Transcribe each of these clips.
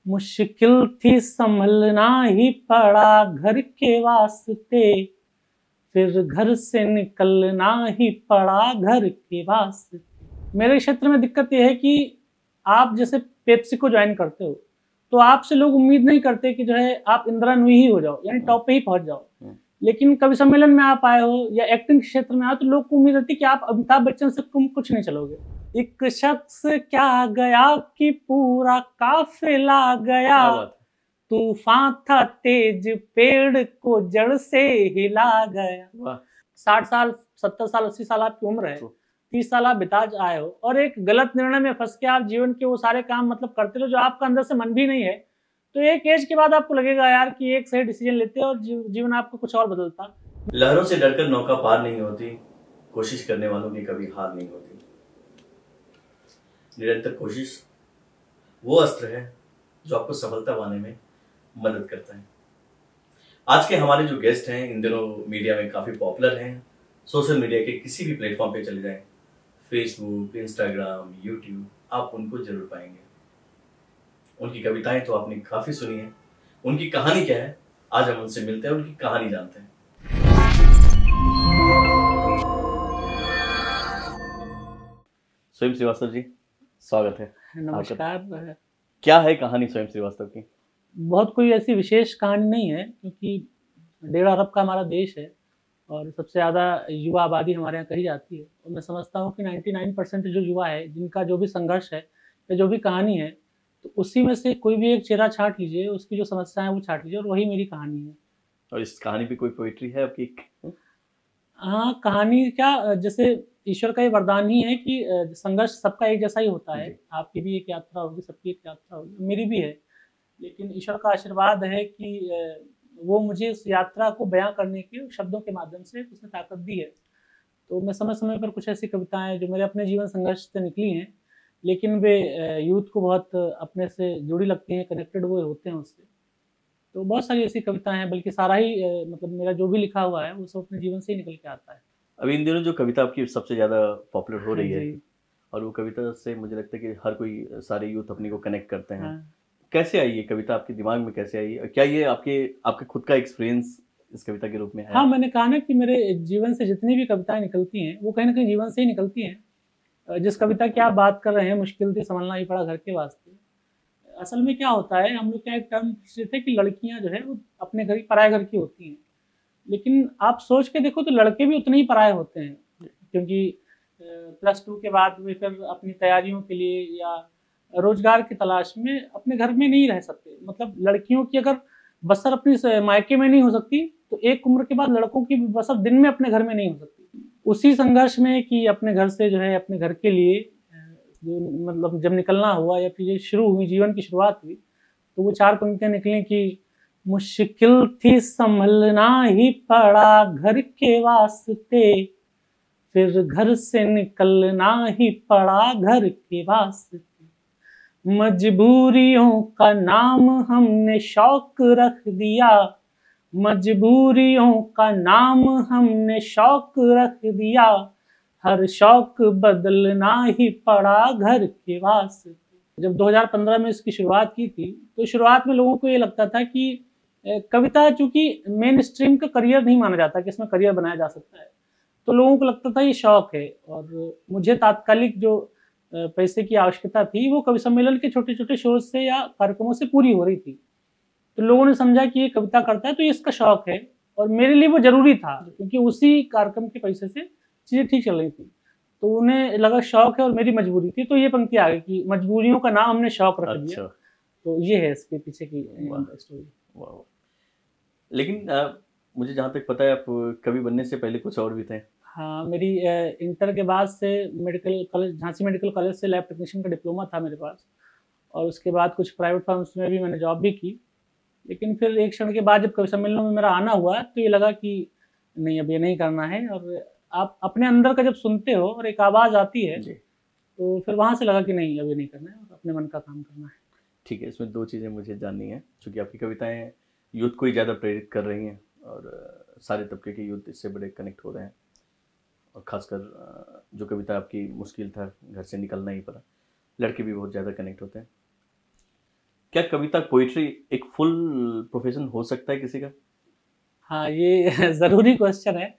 मुश्किल थी संभलना ही पड़ा घर के वास्ते, फिर घर से निकलना ही पड़ा घर के वास्ते। मेरे क्षेत्र में दिक्कत यह है कि आप जैसे पेप्सी को ज्वाइन करते हो तो आपसे लोग उम्मीद नहीं करते कि जो है आप इंदिरा नूई ही हो जाओ, यानी टॉप पे ही पहुंच जाओ। लेकिन कवि सम्मेलन में आप आए हो या एक्टिंग क्षेत्र में आए तो लोग को उम्मीद रहती है कि आप अमिताभ बच्चन से तुम कुछ नहीं चलोगे। एक शख्स क्या गया कि पूरा काफिला गया, तूफान था तेज पेड़ को जड़ से हिला गया। 60 साल 70 साल 80 साल आपकी उम्र है, 30 साल आप बिता आए हो और एक गलत निर्णय में फंस के आप जीवन के वो सारे काम मतलब करते रहो जो आपका अंदर से मन भी नहीं है, तो एक एज के बाद आपको लगेगा यार कि एक सही डिसीजन लेते और जीवन आपको कुछ और बदलता। लहरों से डरकर नौका पार नहीं होती, कोशिश करने वालों की कभी हार नहीं होती। निरंतर कोशिश वो अस्त्र है जो आपको सफलता पाने में मदद करता है। आज के हमारे जो गेस्ट हैं इन दिनों मीडिया में काफी पॉपुलर हैं। सोशल मीडिया के किसी भी प्लेटफॉर्म पे चले जाएं, फेसबुक, इंस्टाग्राम, यूट्यूब, आप उनको जरूर पाएंगे। उनकी कविताएं तो आपने काफी सुनी है, उनकी कहानी क्या है आज हम उनसे मिलते हैं, उनकी कहानी जानते हैं। स्वयं श्रीवास्तव जी, स्वागत है। नमस्कार। क्या है कहानी स्वयं श्रीवास्तव की? बहुत कोई ऐसी विशेष कहानी नहीं है क्योंकि 1.5 अरब का हमारा देश है और सबसे ज़्यादा युवा आबादी हमारे यहाँ कही जाती है और मैं समझता हूँ कि 99% जो युवा है जिनका जो भी संघर्ष है या जो भी कहानी है तो उसी में से कोई भी एक चेहरा छांट लीजिए, उसकी जो समस्या है वो छांट लीजिए और वही मेरी कहानी है। और इस कहानी पे कोई पोइट्री है आपकी? हाँ, कहानी क्या, जैसे ईश्वर का ये वरदान ही है कि संघर्ष सबका एक जैसा ही होता है। आपकी भी एक यात्रा होगी, सबकी एक यात्रा होगी, मेरी भी है, लेकिन ईश्वर का आशीर्वाद है कि वो मुझे इस यात्रा को बयां करने के शब्दों के माध्यम से उसने ताकत दी है। तो मैं समय समय पर कुछ ऐसी कविताएं जो मेरे अपने जीवन संघर्ष से निकली हैं लेकिन वे यूथ को बहुत अपने से जुड़ी लगती हैं, कनेक्टेड वो होते हैं उससे, तो बहुत सारी ऐसी कविताएं हैं, बल्कि सारा ही मतलब मेरा जो भी लिखा हुआ है वो सब अपने जीवन से ही निकल के आता है। अभी इन दिनों जो कविता आपकी सबसे ज़्यादा पॉपुलर हो रही है और वो कविता से मुझे लगता है कि हर कोई, सारे यूथ अपनी को कनेक्ट करते हैं। कैसे आई ये कविता आपके दिमाग में, कैसे आई? क्या ये आपके खुद का एक्सपीरियंस इस कविता के रूप में है? हाँ, मैंने कहा ना कि मेरे जीवन से जितनी भी कविताएं निकलती हैं वो कहीं ना कहीं जीवन से ही निकलती हैं। जिस कविता की आप बात कर रहे हैं, मुश्किल थी संभलना ही पड़ा घर के वास्ते, असल में क्या होता है, हम लोग क्या एक टर्म थे कि लड़कियां जो है वो अपने घर पराये घर की होती हैं, लेकिन आप सोच के देखो तो लड़के भी उतने ही पराये होते हैं, क्योंकि +2 के बाद वे फिर अपनी तैयारियों के लिए या रोजगार की तलाश में अपने घर में नहीं रह सकते। मतलब लड़कियों की अगर बसर अपनी मायके में नहीं हो सकती तो एक उम्र के बाद लड़कों की बसर दिन में अपने घर में नहीं हो सकती। उसी संघर्ष में कि अपने घर से जो है अपने घर के लिए जो मतलब जब निकलना हुआ या फिर ये शुरू हुई, जीवन की शुरुआत हुई, तो वो 4 पंक्तियां निकली कि मुश्किल थी संभलना ही पड़ा घर के वास्ते, फिर घर से निकलना ही पड़ा घर के वास्ते, मजबूरियों का नाम हमने शौक रख दिया, मजबूरियों का नाम हमने शौक रख दिया, हर शौक बदलना ही पड़ा घर के वास्ते। जब 2015 में इसकी शुरुआत की थी तो शुरुआत में लोगों को ये लगता था कि कविता चूंकि मेन स्ट्रीम का करियर नहीं माना जाता कि इसमें करियर बनाया जा सकता है, तो लोगों को लगता था ये शौक है। और मुझे तात्कालिक जो पैसे की आवश्यकता थी वो कवि सम्मेलन के छोटे छोटे शोज से या कार्यक्रमों से पूरी हो रही थी, तो लोगों ने समझा कि ये कविता करता है तो ये इसका शौक है, और मेरे लिए वो जरूरी था क्योंकि उसी कार्यक्रम के पैसे से चीजें ठीक चल रही थी, तो उन्हें लगा शौक है और मेरी मजबूरी थी, तो ये पंक्ति आ गई कि मजबूरियों का नाम हमने शौक रख दिया। तो ये है इसके पीछे की स्टोरी। लेकिन मुझे जहाँ तक पता है आप कवि बनने से पहले कुछ और भी थे। हाँ, मेरी इंटर के बाद से medical college, Jhansi medical college से लैब टेक्नीशियन का डिप्लोमा था मेरे पास, और उसके बाद कुछ प्राइवेट फर्म्स में भी मैंने जॉब भी की, लेकिन फिर एक क्षण के बाद जब कवि सम्मेलनों में मेरा आना हुआ तो ये लगा कि नहीं, अब ये नहीं करना है। और आप अपने अंदर का जब सुनते हो और एक आवाज़ आती है तो फिर वहाँ से लगा कि नहीं, अब ये नहीं करना है और अपने मन का काम करना है। ठीक है, इसमें 2 चीज़ें मुझे जाननी है, क्योंकि आपकी कविताएं यूथ को ही ज़्यादा प्रेरित कर रही हैं और सारे तबके के यूथ इससे बड़े कनेक्ट हो रहे हैं, और ख़ासकर जो कविता आपकी मुश्किल था घर से निकलना ही पड़ा, लड़के भी बहुत ज़्यादा कनेक्ट होते हैं। क्या कविता पोइट्री एक फुल प्रोफेशन हो सकता है किसी का? हाँ, ये ज़रूरी क्वेश्चन है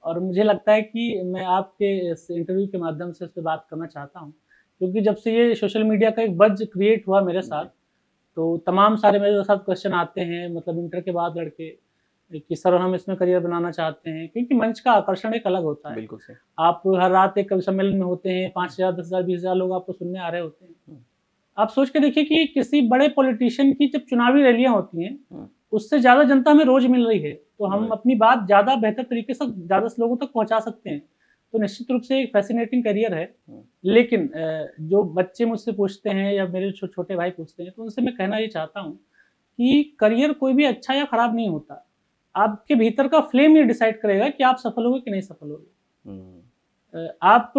और मुझे लगता है कि मैं आपके इस इंटरव्यू के माध्यम से इस पे बात करना चाहता हूँ, क्योंकि जब से ये सोशल मीडिया का एक बज़ क्रिएट हुआ मेरे साथ, तो तमाम सारे मेरे साथ क्वेश्चन आते हैं, मतलब इंटर के बाद लड़के कि सर हम इसमें करियर बनाना चाहते हैं, क्योंकि मंच का आकर्षण एक अलग होता है। बिल्कुल सही। आप हर रात एक कवि सम्मेलन में होते हैं, 5,000, 10,000, 20,000 लोग आपको सुनने आ रहे होते हैं। आप सोच के देखिए कि किसी बड़े पॉलिटिशियन की जब चुनावी रैलियां होती हैं, उससे ज़्यादा जनता हमें रोज मिल रही है, तो हम अपनी बात ज़्यादा बेहतर तरीके से ज़्यादा लोगों तक पहुंचा सकते हैं। तो निश्चित रूप से एक फैसिनेटिंग करियर है। लेकिन जो बच्चे मुझसे पूछते हैं या मेरे छोटे भाई पूछते हैं, तो उनसे मैं कहना ये चाहता हूँ कि करियर कोई भी अच्छा या खराब नहीं होता। आपके भीतर का फ्लेम ये डिसाइड करेगा कि आप सफल होगे कि नहीं सफल होगे। आप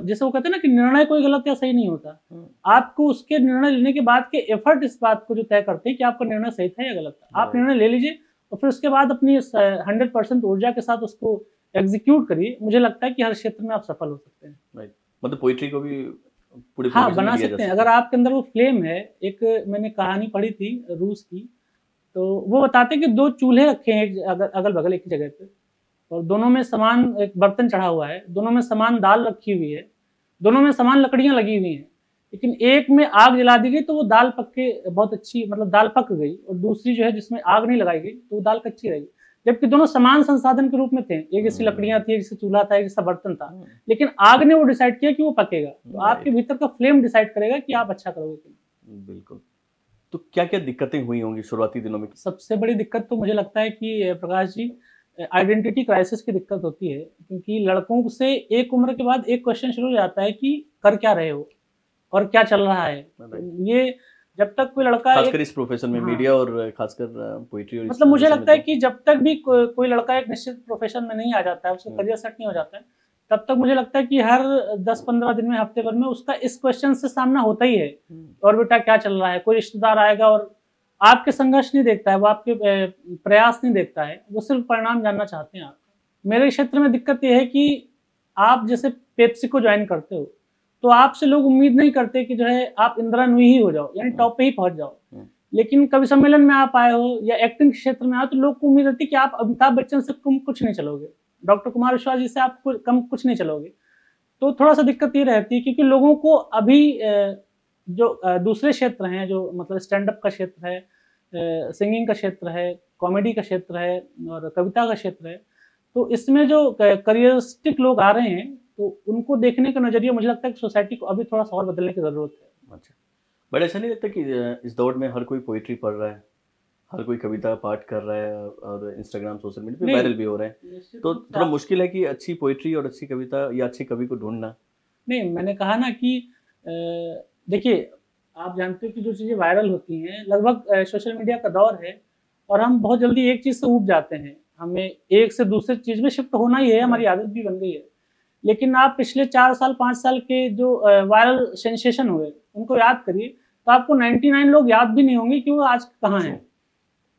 जैसे वो कहते हैं ना कि निर्णय कोई गलत या सही नहीं होता, आपको उसके निर्णय लेने के बाद के एफर्ट इस बात को जो तय करते हैं कि आपका निर्णय सही था या गलत था। आप निर्णय ले लीजिए और फिर उसके बाद अपनी 100% ऊर्जा के साथ उसको एग्जीक्यूट करिए। मुझे लगता है कि हर क्षेत्र में आप सफल हो सकते हैं। राइट, मतलब पोइट्री को भी पूरे हाँ बना सकते हैं, अगर आपके अंदर वो फ्लेम है। एक मैंने कहानी पढ़ी थी रूस की, तो वो बताते हैं कि 2 चूल्हे रखे हैं अगल बगल एक ही जगह पे, और दोनों में समान एक बर्तन चढ़ा हुआ है, दोनों में समान दाल रखी हुई है, दोनों में समान लकड़ियां लगी हुई हैं, लेकिन एक में आग जला दी गई तो वो दाल पक के बहुत अच्छी, मतलब दाल पक गई, और दूसरी जो है जिसमें आग नहीं लगाई गई तो वो दाल कच्ची रही। जबकि दोनों समान संसाधन के रूप में थे, एक जैसी लकड़ियां थी, एक जैसा चूल्हा था, एक जैसा बर्तन था, लेकिन आग ने वो डिसाइड किया कि वो पकेगा। तो आपके भीतर का फ्लेम डिसाइड करेगा कि आप अच्छा करोगे कि नहीं। बिल्कुल। तो क्या क्या दिक्कतें हुई होंगी शुरुआती दिनों में? सबसे बड़ी दिक्कत तो मुझे लगता है कि प्रकाश जी, आइडेंटिटी क्राइसिस की दिक्कत होती है, क्योंकि लड़कों से एक उम्र के बाद एक क्वेश्चन शुरू हो जाता है कि कर क्या रहे हो और क्या चल रहा है। ये जब तक कोई लड़का खासकर इस प्रोफेशन में, मीडिया और खासकर पोइट्री और मतलब मुझे लगता है कि जब तक भी कोई लड़का एक निश्चित प्रोफेशन में नहीं आ जाता है, उसका करियर सेट नहीं हो जाता है, तब तक मुझे लगता है कि हर 10-15 दिन में, हफ्ते भर में उसका इस क्वेश्चन से सामना होता ही है, और बेटा क्या चल रहा है। कोई रिश्तेदार आएगा और आपके संघर्ष नहीं देखता है, वो आपके प्रयास नहीं देखता है, वो सिर्फ परिणाम जानना चाहते हैं आप। मेरे क्षेत्र में दिक्कत ये है कि आप जैसे पेप्सी को ज्वाइन करते हो, तो आपसे लोग उम्मीद नहीं करते कि जो है आप इंदिरा नूई ही हो जाओ, यानी टॉप पे ही पहुंच जाओ। लेकिन कवि सम्मेलन में आप आए हो या एक्टिंग क्षेत्र में आए तो लोग को उम्मीद रहती है कि आप अमिताभ बच्चन से कम कुछ नहीं चलोगे, डॉक्टर कुमार विश्वास जी से आप कम कुछ नहीं चलोगे। तो थोड़ा सा दिक्कत ये रहती है, क्योंकि लोगों को अभी जो दूसरे क्षेत्र हैं, जो मतलब स्टैंड अप का क्षेत्र है, सिंगिंग का क्षेत्र है, कॉमेडी का क्षेत्र है और कविता का क्षेत्र है, तो इसमें जो करियरिस्टिक लोग आ रहे हैं, तो उनको देखने का नजरिया मुझे लगता है कि सोसाइटी को अभी थोड़ा सा और बदलने की जरूरत है। अच्छा, बट ऐसा नहीं लगता कि इस दौर में हर कोई पोइट्री पढ़ रहा है, हर कोई कविता पाठ कर रहा है और इंस्टाग्राम सोशल मीडिया पे वायरल भी हो रहे हैं, तो थोड़ा मुश्किल है कि अच्छी पोइट्री और अच्छी कविता या अच्छे कवि को ढूंढना? नहीं, मैंने कहा ना कि देखिए, आप जानते हो कि जो चीज़ें वायरल होती हैं, लगभग सोशल मीडिया का दौर है और हम बहुत जल्दी एक चीज़ से ऊब जाते हैं, हमें एक से दूसरे चीज़ में शिफ्ट होना ही है, हमारी आदत भी बन गई है। लेकिन आप पिछले 4 साल 5 साल के जो वायरल सेंसेशन हुए उनको याद करिए, तो आपको 99 लोग याद भी नहीं होंगे कि वो आज कहाँ हैं।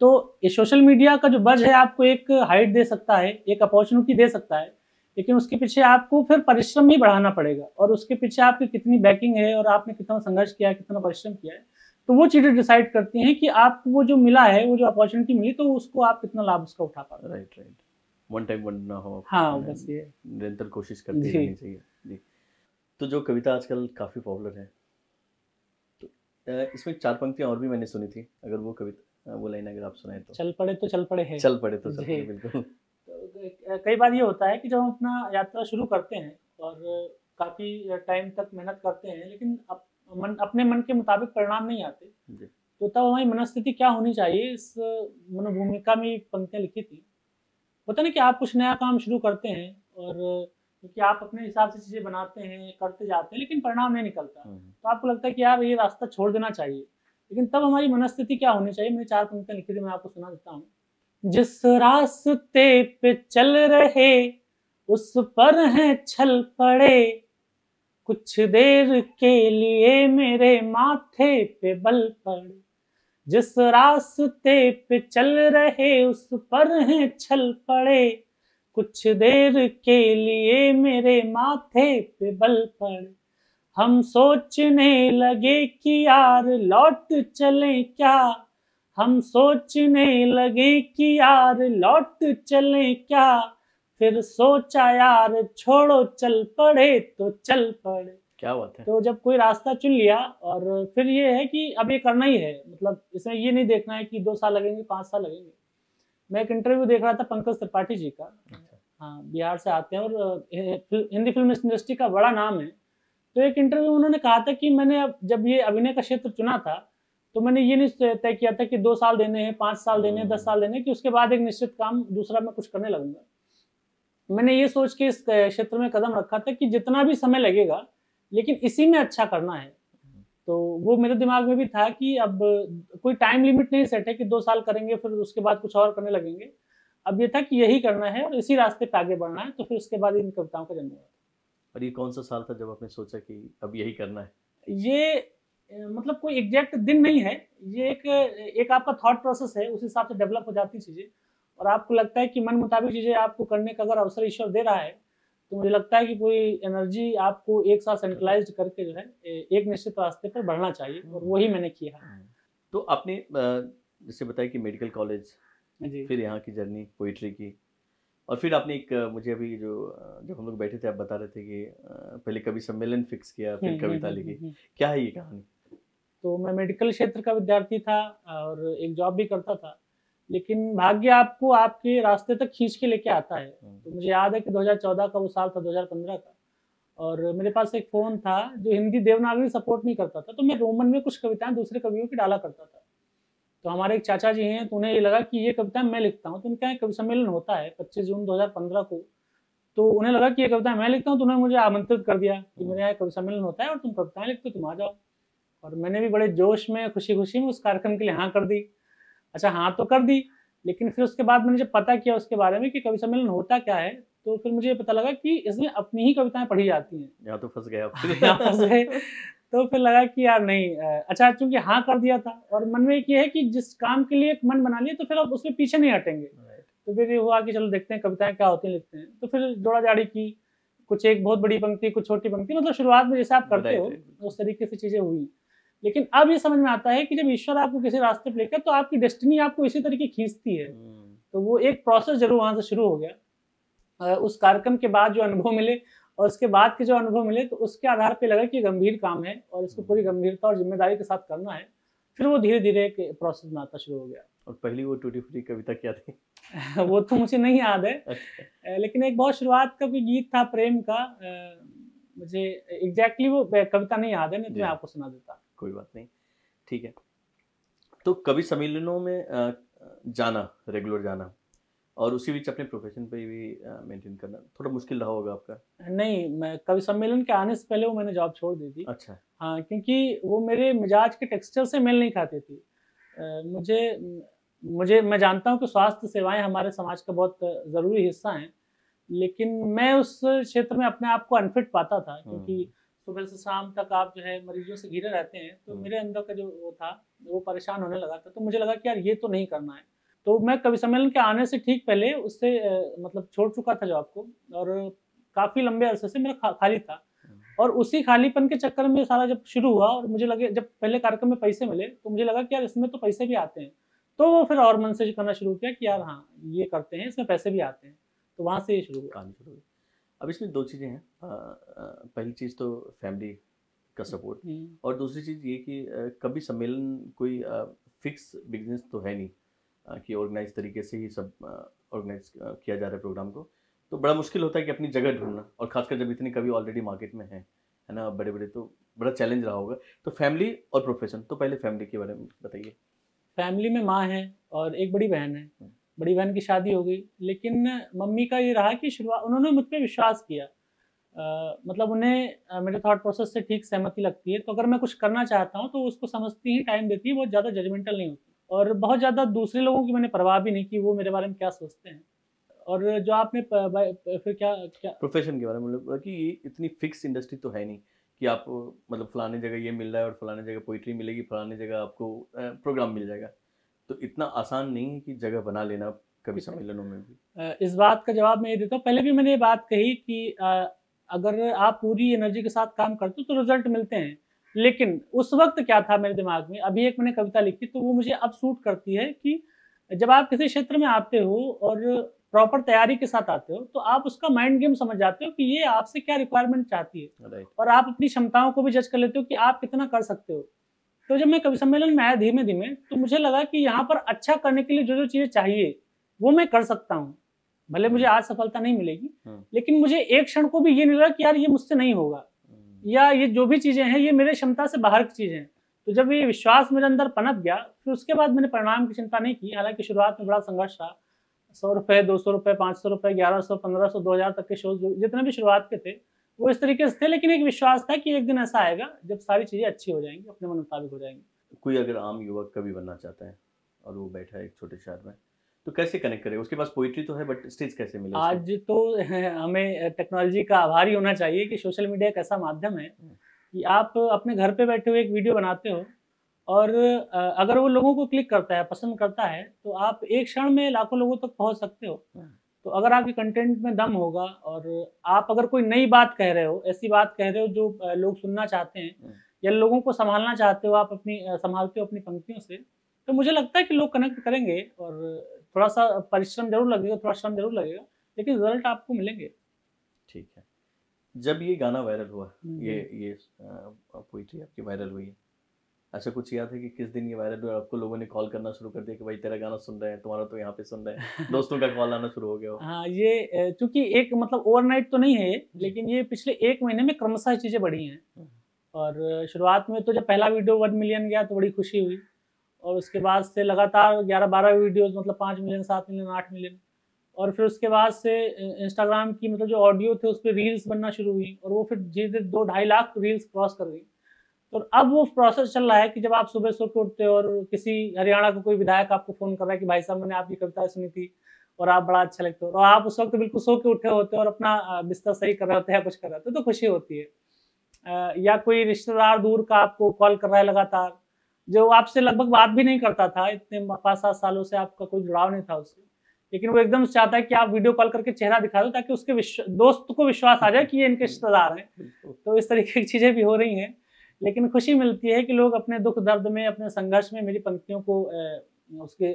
तो ये सोशल मीडिया का जो बज़ है आपको एक हाइट दे सकता है, एक अपॉर्चुनिटी दे सकता है, लेकिन उसके पीछे आपको फिर परिश्रम भी बढ़ाना पड़ेगा, और उसके पीछे आपकी कितनी बैकिंग है और आपने कितना संघर्ष किया है, कितना परिश्रम किया है, तो वो चीज़ें डिसाइड करती हैं कि आपको वो जो मिला है, वो जो अपॉर्चुनिटी मिली, तो उसको आप कितना लाभ उसका उठा पा रहे हैं। राइट, वन टाइम वन ना हो। हाँ, बस ये निरंतर कोशिश करती रहनी चाहिए जी। तो जो कविता आजकल काफ़ी पॉपुलर है, तो इसमें 4 पंक्तियाँ और भी मैंने सुनी थी, अगर वो कविता, वो लाइन अगर आप सुनाए तो। चल पड़े तो चल पड़े है, चल पड़े तो चल पड़े, बिल्कुल। तो कई बार ये होता है कि जब हम अपना यात्रा शुरू करते हैं और काफ़ी टाइम तक मेहनत करते हैं, लेकिन अपने मन के मुताबिक परिणाम नहीं आते, तो तब हमारी मनस्थिति क्या होनी चाहिए, इस मनोभूमिका में एक पंक्तियाँ लिखी थी। होता ना कि आप कुछ नया काम शुरू करते हैं और क्योंकि आप अपने हिसाब से चीज़ें बनाते हैं, करते जाते हैं, लेकिन परिणाम नहीं निकलता, तो आपको लगता है कि यार ये रास्ता छोड़ देना चाहिए। लेकिन तब हमारी मनस्थिति क्या होनी चाहिए, मैंने 4 पंक्तियाँ लिखी थी, मैं आपको सुना देता हूँ। जिस रास्ते पे चल रहे उस पर हैं छल पड़े, कुछ देर के लिए मेरे माथे पे बल पड़े। जिस रास्ते पे चल रहे उस पर हैं छल पड़े, कुछ देर के लिए मेरे माथे पे बल पड़े। हम सोचने लगे कि यार लौट चलें क्या, हम सोचने लगे कि यार लौट चलें क्या, फिर सोचा यार छोड़ो चल पड़े तो चल पड़े। क्या बात है। तो जब कोई रास्ता चुन लिया और फिर ये है कि अब ये करना ही है, मतलब इसमें ये नहीं देखना है कि 2 साल लगेंगे 5 साल लगेंगे। मैं एक इंटरव्यू देख रहा था पंकज त्रिपाठी जी का, हाँ बिहार से आते हैं और हिंदी फिल्म इंडस्ट्री का बड़ा नाम है। तो एक इंटरव्यू उन्होंने कहा था कि मैंने अब जब ये अभिनय का क्षेत्र चुना था तो मैंने ये नहीं तय किया था कि 2 साल देने हैं 5 साल देने हैं 10 साल देने हैं कि उसके बाद एक निश्चित काम दूसरा मैं कुछ करने लगूंगा। मैंने ये सोच के इस क्षेत्र में कदम रखा था कि जितना भी समय लगेगा लेकिन इसी में अच्छा करना है। तो वो मेरे दिमाग में भी था कि अब कोई टाइम लिमिट नहीं सेट है कि 2 साल करेंगे फिर उसके बाद कुछ और करने लगेंगे। अब ये था कि यही करना है और इसी रास्ते पे आगे बढ़ना है। तो फिर उसके बाद इन कविताओं का जन्म हुआ। और ये कौन सा साल था जब आपने सोचा कि अब यही करना है? ये मतलब कोई एग्जैक्ट दिन नहीं है, ये एक आपका थॉट प्रोसेस है, उस हिसाब से डेवलप हो जाती चीज़ें और आपको लगता है कि मन मुताबिक चीज़ें आपको करने का अगर अवसर ईश्वर दे रहा है तो मुझे लगता है कि पूरी एनर्जी आपको एक साथ सेंट्रलाइज करके जो है एक निश्चित रास्ते पर बढ़ना चाहिए और वही मैंने किया। तो आपने जैसे बताया कि मेडिकल कॉलेज, फिर यहाँ की जर्नी पोइट्री की, और फिर आपने एक मुझे अभी जो जब हम लोग बैठे थे आप बता रहे थे कि पहले कवि सम्मेलन फिक्स किया फिर कविता लिखी, क्या है ये कहानी? तो मैं मेडिकल क्षेत्र का विद्यार्थी था और एक जॉब भी करता था, लेकिन भाग्य आपको आपके रास्ते तक खींच के लेके आता है। तो मुझे याद है कि 2014 का वो साल था, 2015 का, और मेरे पास एक फ़ोन था जो हिंदी देवनागरी सपोर्ट नहीं करता था, तो मैं रोमन में कुछ कविताएं दूसरे कवियों की डाला करता था। तो हमारे एक चाचा जी हैं, तो उन्हें ये लगा कि ये कविताएं मैं लिखता हूँ, तो उनका एक कवि सम्मेलन होता है 25 जून 2015 को, तो उन्हें लगा कि ये कविताएं मैं लिखता हूँ, तो उन्होंने मुझे आमंत्रित कर दिया कि मेरे यहाँ कवि सम्मेलन होता है और तुम कविताएं लिखते हो, तुम आ जाओ। और मैंने भी बड़े जोश में खुशी खुशी में उस कार्यक्रम के लिए हाँ कर दी। अच्छा हाँ तो कर दी, लेकिन फिर उसके बाद मैंने जब पता किया उसके बारे में कि कवि सम्मेलन होता क्या है, तो फिर मुझे पता लगा कि इसमें अपनी ही कविताएं पढ़ी जाती हैं। यहाँ तो फंस गया यहाँ फंस गए। तो फिर लगा कि यार नहीं, अच्छा चूंकि हाँ कर दिया था और मन में एक ये है कि जिस काम के लिए मन बना लिया तो फिर अब उसमें पीछे नहीं हटेंगे। तो फिर ये हुआ कि चलो देखते हैं कविताएं क्या होती हैं, लिखते हैं। तो फिर जोड़ा जाड़ी की, कुछ एक बहुत बड़ी पंक्ति कुछ छोटी पंक्ति, मतलब शुरुआत में जैसे आप करते हो उस तरीके से चीजें हुई। लेकिन अब ये समझ में आता है कि जब ईश्वर आपको किसी रास्ते पे लेकर तो आपकी डेस्टिनी आपको इसी तरीके खींचती है। तो वो एक प्रोसेस जरूर वहां से शुरू हो गया। उस कार्यक्रम के बाद जो अनुभव मिले और उसके बाद के जो अनुभव मिले, तो उसके आधार पे लगा कि गंभीर काम है और इसको पूरी गंभीरता और जिम्मेदारी के साथ करना है। फिर वो धीरे धीरे एक प्रोसेस में आता शुरू हो गया। और पहली वो टूटी फूटी कविता क्या थी? वो तो मुझे नहीं याद है, लेकिन एक बहुत शुरुआत का कोई गीत था प्रेम का, मुझे एग्जैक्टली वो कविता नहीं याद है, नहीं तो मैं आपको सुना देता। कोई बात नहीं, ठीक है। तो कवि सम्मेलनों में जाना, रेगुलर जाना और उसी बीच अपने प्रोफेशन पे भी मेंटेन करना थोड़ा मुश्किल रहा होगा आपका? नहीं, मैं कवि सम्मेलन के आने से पहले वो मैंने जॉब छोड़ दी थी। अच्छा। हाँ, क्योंकि वो मेरे मिजाज के टेक्सचर से मेल नहीं खाती थी। मुझे मैं जानता हूँ कि स्वास्थ्य सेवाएं हमारे समाज का बहुत ज़रूरी हिस्सा हैं, लेकिन मैं उस क्षेत्र में अपने आप को अनफिट पाता था, क्योंकि सुबह से शाम तक आप जो है मरीजों से घिरे रहते हैं। तो मेरे अंदर का जो वो था वो परेशान होने लगा था। तो मुझे लगा कि यार ये तो नहीं करना है। तो मैं कवि सम्मेलन के आने से ठीक पहले उससे मतलब छोड़ चुका था जॉब को, और काफ़ी लंबे अरसे से मेरा खाली था। और उसी खालीपन के चक्कर में सारा जब शुरू हुआ और मुझे लगे, जब पहले कार्यक्रम में पैसे मिले तो मुझे लगा कि यार इसमें तो पैसे भी आते हैं। तो वो फिर और मन से करना शुरू किया कि यार हाँ ये करते हैं, इसमें पैसे भी आते हैं। तो वहाँ से ये शुरू हुआ। अब इसमें दो चीज़ें हैं। पहली चीज़ तो फैमिली का सपोर्ट, और दूसरी चीज़ ये कि कभी सम्मेलन कोई फिक्स बिजनेस तो है नहीं कि ऑर्गेनाइज तरीके से ही सब ऑर्गेनाइज किया जा रहा है प्रोग्राम को। तो बड़ा मुश्किल होता है कि अपनी जगह ढूंढना, और खासकर जब इतने कवि ऑलरेडी मार्केट में है ना, बड़े बड़े, तो बड़ा चैलेंज रहा होगा। तो फैमिली और प्रोफेशन, तो पहले फैमिली के बारे में बताइए। फैमिली में माँ है और एक बड़ी बहन है। बड़ी बहन की शादी हो गई, लेकिन मम्मी का ये रहा कि शुरुआत उन्होंने मुझ पर विश्वास किया। मतलब उन्हें मेरे थॉट प्रोसेस से ठीक सहमति लगती है। तो अगर मैं कुछ करना चाहता हूँ तो उसको समझती ही टाइम देती है, बहुत ज़्यादा जजमेंटल नहीं होती, और बहुत ज़्यादा दूसरे लोगों की मैंने परवाह भी नहीं की वो मेरे बारे में क्या सोचते हैं। और जो आपने फिर क्या क्या प्रोफेशन के बारे में, मतलब कि ये इतनी फिक्स इंडस्ट्री तो है नहीं कि आप मतलब फलाने जगह ये मिल रहा है और फलाने जगह पोइट्री मिलेगी, फलाने जगह आपको प्रोग्राम मिल जाएगा। तो इतना आसान नहीं है कि जगह बना लेना कवि सम्मेलनों में भी। इस बात का जवाब मैं ये देता हूँ। पहले भी मैंने ये बात कही कि अगर आप पूरी एनर्जी के साथ काम करते हो तो रिजल्ट मिलते हैं। लेकिन उस वक्त क्या था मेरे दिमाग में, अभी एक मैंने कविता लिखी तो वो मुझे अब सूट करती है कि जब आप किसी क्षेत्र में आते हो और प्रॉपर तैयारी के साथ आते हो तो आप उसका माइंड गेम समझ जाते हो कि ये आपसे क्या रिक्वायरमेंट चाहती है, और आप अपनी क्षमताओं को भी जज कर लेते हो कि आप कितना कर सकते हो। तो जब मैं कवि सम्मेलन में आया धीमे धीमे तो मुझे लगा कि यहाँ पर अच्छा करने के लिए जो जो चीजें चाहिए वो मैं कर सकता हूँ। भले मुझे आज सफलता नहीं मिलेगी, लेकिन मुझे एक क्षण को भी ये नहीं लगा कि यार ये मुझसे नहीं होगा, या ये जो भी चीजें हैं ये मेरे क्षमता से बाहर की चीजें हैं। तो जब ये विश्वास मेरे अंदर पनप गया फिर उसके बाद मैंने परिणाम की चिंता नहीं की। हालांकि शुरुआत में बड़ा संघर्ष रहा, 100 रुपए, 200 रुपए, 500 रुपए, 1100, 1500, 2000 तक के शोज जितने भी शुरुआत के थे वो इस तरीके से थे। लेकिन एक विश्वास था कि एक दिन ऐसा आएगा जब सारी चीजें अच्छी हो जाएंगी, अपने मन मुताबिक हो जाएंगी। कोई अगर आम युवक कवि बनना चाहता है और वो बैठा है एक छोटे शहर में, तो कैसे कनेक्ट करेगा? उसके पास पोइट्री तो है बट स्टेज कैसे मिले? आज तो हमें टेक्नोलॉजी का आभारी होना चाहिए कि सोशल मीडिया एक ऐसा माध्यम है कि आप अपने घर पे बैठे हुए एक वीडियो बनाते हो और अगर वो लोगों को क्लिक करता है, पसंद करता है, तो आप एक क्षण में लाखों लोगों तक पहुंच सकते हो। तो अगर आपके कंटेंट में दम होगा और आप अगर कोई नई बात कह रहे हो, ऐसी बात कह रहे हो जो लोग सुनना चाहते हैं या लोगों को संभालना चाहते हो, आप अपनी संभालते हो अपनी पंक्तियों से, तो मुझे लगता है कि लोग कनेक्ट करेंगे। और थोड़ा सा परिश्रम जरूर लगेगा, थोड़ा श्रम जरूर लगेगा, लेकिन रिजल्ट आपको मिलेंगे। ठीक है। जब ये गाना वायरल हुआ, ये पोइट्री आपकी वायरल हुई है, ऐसा कुछ याद है कि किस दिन ये वायरल हुआ, आपको लोगों ने कॉल करना शुरू कर दिया कि भाई तेरा गाना सुन रहे हैं, तुम्हारा तो यहाँ पे सुन रहे हैं, दोस्तों का कॉल आना शुरू हो गया हो? हाँ, ये चूंकि एक मतलब ओवरनाइट तो नहीं है, लेकिन ये पिछले एक महीने में क्रमशः चीजें बढ़ी हैं। और शुरुआत में तो जब पहला वीडियो 1 मिलियन गया तो बड़ी खुशी हुई, और उसके बाद से लगातार 11-12 वीडियोस, मतलब 5 मिलियन, 7 मिलियन, 8 मिलियन, और फिर उसके बाद से इंस्टाग्राम की मतलब जो ऑडियो थे उस पर रील्स बनना शुरू हुई, और वो फिर धीरे धीरे 2-2.5 लाख रील्स क्रॉस कर गई। तो अब वो प्रोसेस चल रहा है कि जब आप सुबह सो के उठते हो और किसी हरियाणा का कोई विधायक आपको फोन कर रहा है कि भाई साहब मैंने आपकी कविता सुनी थी और आप बड़ा अच्छा लगते हो, और आप उस वक्त बिल्कुल सो के उठे होते हो और अपना बिस्तर सही कर रहे होते हैं या कुछ कर रहे होते हो, तो खुशी होती है। या कोई रिश्तेदार दूर का आपको कॉल कर रहा है लगातार, जो आपसे लगभग बात भी नहीं करता था, इतने 5-7 सालों से आपका कोई जुड़ाव नहीं था उससे, लेकिन वो एकदम से चाहता है कि आप वीडियो कॉल करके चेहरा दिखा दो ताकि उसके दोस्त को विश्वास आ जाए कि ये इनके रिश्तेदार हैं। तो इस तरीके की चीजें भी हो रही हैं, लेकिन खुशी मिलती है कि लोग अपने दुख दर्द में, अपने संघर्ष में मेरी पंक्तियों को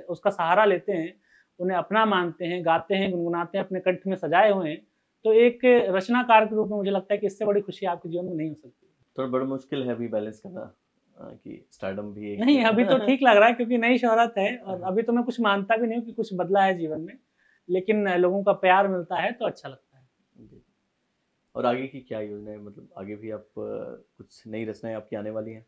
उसका सहारा लेते हैं, उन्हें अपना मानते हैं, गाते हैं, गुनगुनाते हैं, अपने कंठ में सजाए हुए हैं। तो एक रचनाकार के रूप में मुझे लगता है कि इससे बड़ी खुशी आपके जीवन में नहीं हो सकती। थोड़ा बड़ा मुश्किल है अभी बैलेंस करना कि स्टारडम भी एक नहीं, अभी तो ठीक लग रहा है क्योंकि नई शोहरत है और अभी तो मैं कुछ मानता भी नहीं हूँ कि कुछ बदला है जीवन में, लेकिन लोगों का प्यार मिलता है तो अच्छा लगता है। और आगे की क्या योजना है? मतलब आगे भी आप कुछ नई रचनाएं आपकी आने वाली हैं?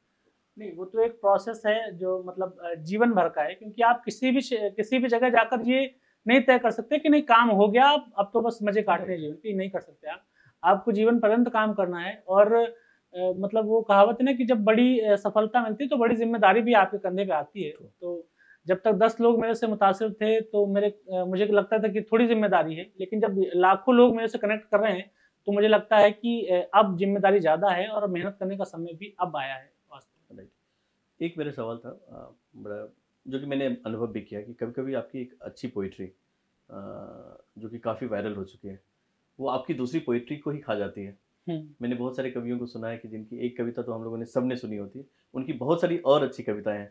नहीं, वो तो एक प्रोसेस है जो मतलब जीवन भर का है, क्योंकि आप किसी भी जगह जाकर ये नहीं तय कर सकते कि नहीं काम हो गया अब तो बस मजे काटने जीवन की, नहीं कर सकते आप। आपको जीवन पर्यंत काम करना है, और मतलब वो कहावत है ना कि जब बड़ी सफलता मिलती है तो बड़ी जिम्मेदारी भी आपके कंधे पे आती है। तो जब तक 10 लोग मेरे से मुतासिर थे तो मुझे लगता था कि थोड़ी जिम्मेदारी है, लेकिन जब लाखों लोग मेरे से कनेक्ट कर रहे हैं तो मुझे लगता है कि अब जिम्मेदारी ज़्यादा है और मेहनत करने का समय भी अब आया है वास्तव में। एक मेरा सवाल था बड़ा, जो कि मैंने अनुभव भी किया कि कभी कभी आपकी एक अच्छी पोइट्री जो कि काफ़ी वायरल हो चुकी है, वो आपकी दूसरी पोइट्री को ही खा जाती है। मैंने बहुत सारे कवियों को सुना है कि जिनकी एक कविता तो हम लोगों ने सबने सुनी होती है, उनकी बहुत सारी और अच्छी कविताएं हैं